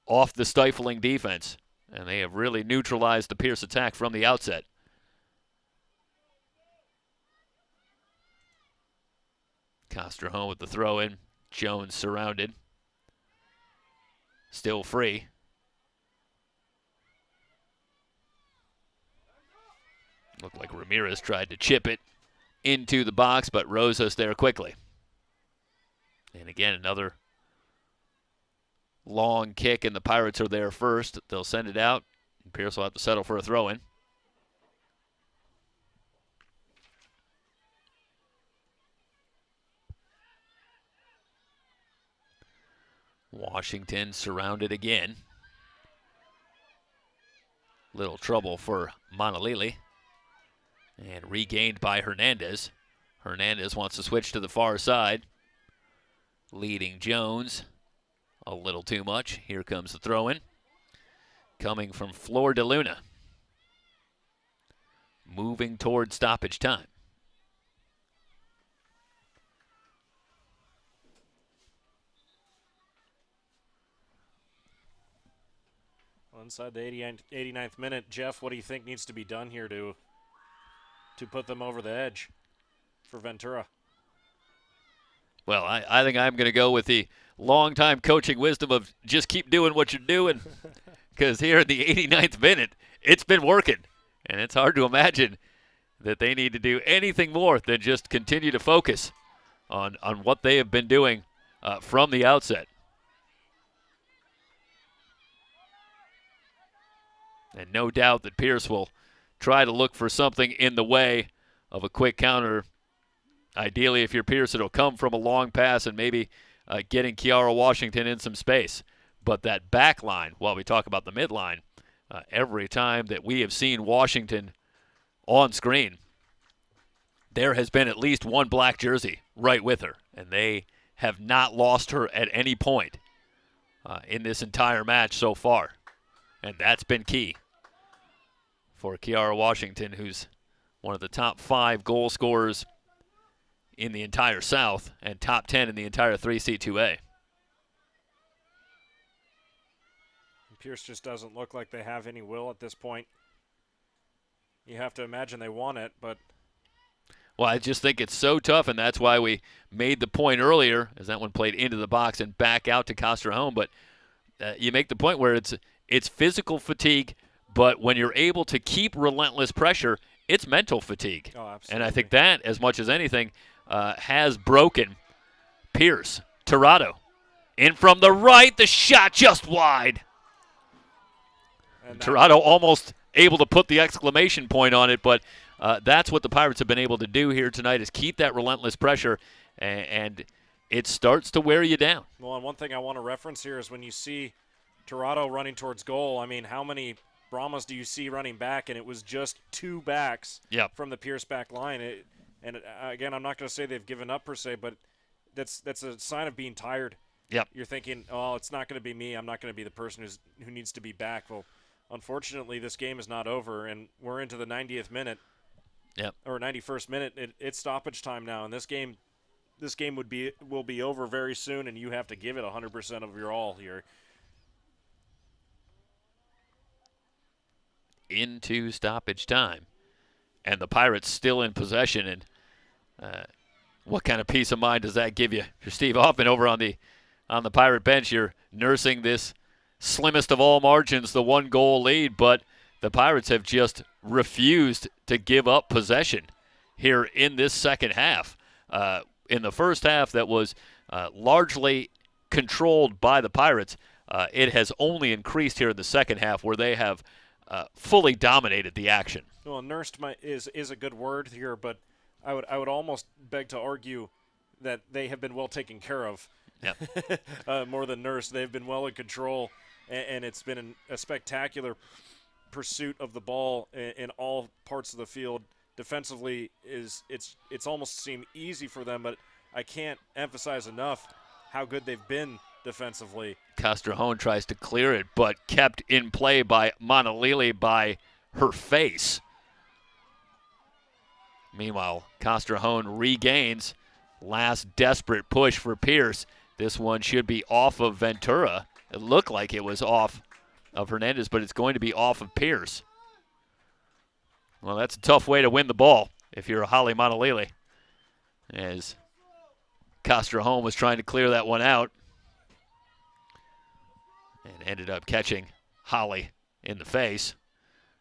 off the stifling defense, and they have really neutralized the Pierce attack from the outset. Castro with the throw-in. Jones surrounded. Still free. Looked like Ramirez tried to chip it into the box, but Rosas there quickly. And again, another long kick, and the Pirates are there first. They'll send it out, and Pierce will have to settle for a throw-in. Washington surrounded again. Little trouble for Manalili. And regained by Hernandez. Hernandez wants to switch to the far side. Leading Jones. A little too much. Here comes the throw-in. Coming from Flor de Luna. Moving toward stoppage time. Inside the 89th minute, Jeff, what do you think needs to be done here to put them over the edge for Ventura? Well, I think I'm going to go with the long-time coaching wisdom of just keep doing what you're doing, because here in the 89th minute, it's been working, and it's hard to imagine that they need to do anything more than just continue to focus on what they have been doing from the outset. And no doubt that Pierce will try to look for something in the way of a quick counter. Ideally, if you're Pierce, it'll come from a long pass and maybe getting Kiara Washington in some space. But that back line, while we talk about the midline, every time that we have seen Washington on screen, there has been at least one black jersey right with her, and they have not lost her at any point in this entire match so far. And that's been key for Kiara Washington, who's one of the top 5 goal scorers in the entire South and top 10 in the entire 3C2A. Pierce just doesn't look like they have any will at this point. You have to imagine they want it, but... Well, I just think it's so tough, and that's why we made the point earlier, as that one played into the box and back out to Castrejón. But you make the point where it's physical fatigue, but when you're able to keep relentless pressure, it's mental fatigue. Oh, absolutely. And I think that, as much as anything, has broken Pierce. Tirado in from the right, the shot just wide. Tirado almost able to put the exclamation point on it, but that's what the Pirates have been able to do here tonight, is keep that relentless pressure, and it starts to wear you down. Well, and one thing I want to reference here is when you see Tirado running towards goal, I mean, how many Brahmas do you see running back? And it was just 2 backs from the Pierce back line. Again, I'm not going to say they've given up per se, but that's a sign of being tired. Yep. You're thinking, oh, it's not going to be me. I'm not going to be the person who needs to be back. Well, unfortunately, this game is not over, and we're into the 90th minute. Yep. Or 91st minute. It's stoppage time now, and this game will be over very soon, and you have to give it 100% of your all here. Into stoppage time, and the Pirates still in possession. And what kind of peace of mind does that give you? If you're Steve Hoffman over on the Pirate bench, you're nursing this slimmest of all margins, the 1-goal lead, but the Pirates have just refused to give up possession here in this second half. In the first half that was largely controlled by the Pirates, it has only increased here in the second half, where they have fully dominated the action. Well, nursed is a good word here, but I would almost beg to argue that they have been well taken care of. Yep. More than nursed. They've been well in control, and it's been a spectacular pursuit of the ball in all parts of the field. Defensively, it's almost seemed easy for them, but I can't emphasize enough how good they've been defensively. Castrejón tries to clear it, but kept in play by Manalili by her face. Meanwhile, Castrejón regains. Last desperate push for Pierce. This one should be off of Ventura. It looked like it was off of Hernandez, but it's going to be off of Pierce. Well, that's a tough way to win the ball if you're a Holly Manalili, as Castrejón was trying to clear that one out and ended up catching Holly in the face.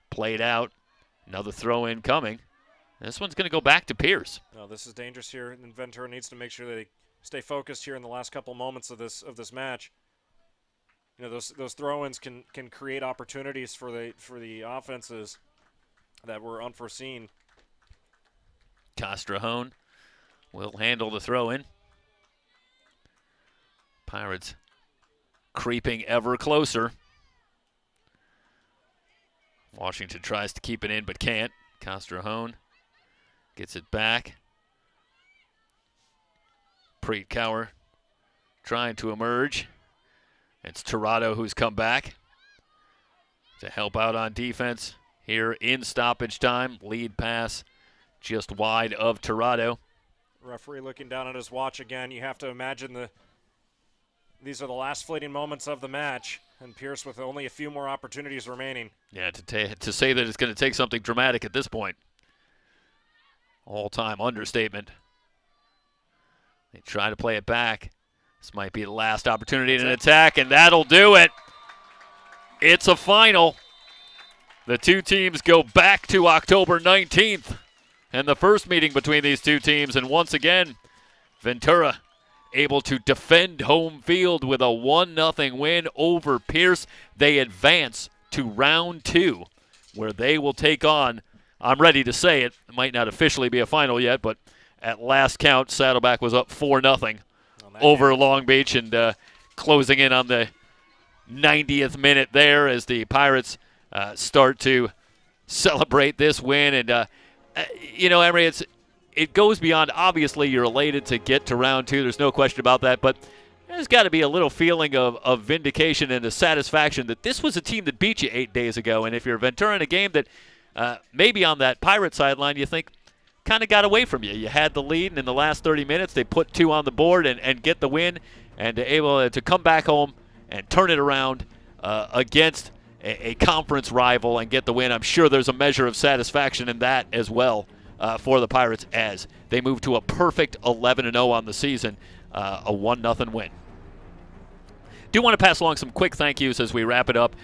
Played out. Another throw-in coming. This one's going to go back to Pierce. No, this is dangerous here, and Ventura needs to make sure they stay focused here in the last couple moments of this match. You know, those throw-ins can create opportunities for the offenses that were unforeseen. Castrejón will handle the throw-in. Pirates creeping ever closer. Washington tries to keep it in but can't. Castrejón gets it back. Preet Kaur trying to emerge. It's Tirado who's come back to help out on defense here in stoppage time. Lead pass just wide of Tirado. Referee looking down at his watch again. You have to imagine these are the last fleeting moments of the match, and Pierce with only a few more opportunities remaining. Yeah, to say that it's going to take something dramatic at this point. All-time understatement. They try to play it back. This might be the last opportunity in an attack, and that'll do it. It's a final. The two teams go back to October 19th and the first meeting between these two teams. And once again, Ventura able to defend home field with a 1-0 win over Pierce. They advance to round 2, where they will take on, I'm ready to say it might not officially be a final yet, but at last count, Saddleback was up 4-0 over Long Beach, and closing in on the 90th minute there as the Pirates start to celebrate this win. And, you know, Emery, it goes beyond, obviously you're elated to get to round 2. There's no question about that. But there's got to be a little feeling of vindication and a satisfaction that this was a team that beat you 8 days ago. And if you're Ventura in a game that maybe on that Pirate sideline you think kind of got away from you. You had the lead, and in the last 30 minutes they put 2 on the board and get the win, and able to come back home and turn it around against a conference rival and get the win. I'm sure there's a measure of satisfaction in that as well for the Pirates as they move to a perfect 11-0 on the season, a 1-0 win. Do want to pass along some quick thank yous as we wrap it up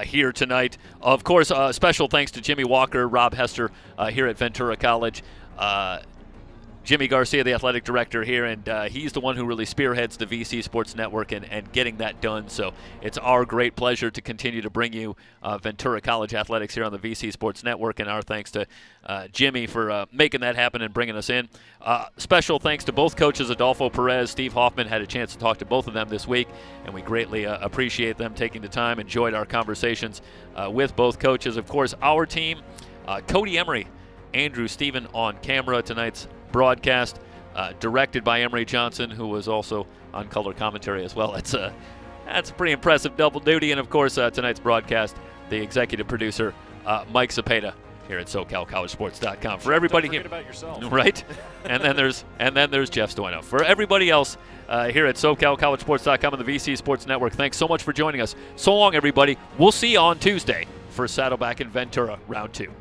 here tonight. Of course, special thanks to Jimmy Walker, Rob Hester here at Ventura College. Jimmy Garcia, the athletic director here, and he's the one who really spearheads the VC Sports Network and getting that done. So it's our great pleasure to continue to bring you Ventura College athletics here on the VC Sports Network, and our thanks to Jimmy for making that happen and bringing us in. Special thanks to both coaches, Adolfo Perez, Steve Hoffman. Had a chance to talk to both of them this week, and we greatly appreciate them taking the time, enjoyed our conversations with both coaches. Of course, our team, Cody Emery, Andrew Stephen on camera, tonight's broadcast, directed by Emery Johnson, who was also on color commentary as well. That's a pretty impressive double duty. And of course, tonight's broadcast, the executive producer, Mike Cepeda here at SoCalCollegeSports.com. For everybody Don't forget about yourself. right? and then there's Jeff Stoyno. For everybody else here at SoCalCollegeSports.com and the VC Sports Network, thanks so much for joining us. So long, everybody. We'll see you on Tuesday for Saddleback in Ventura, round 2.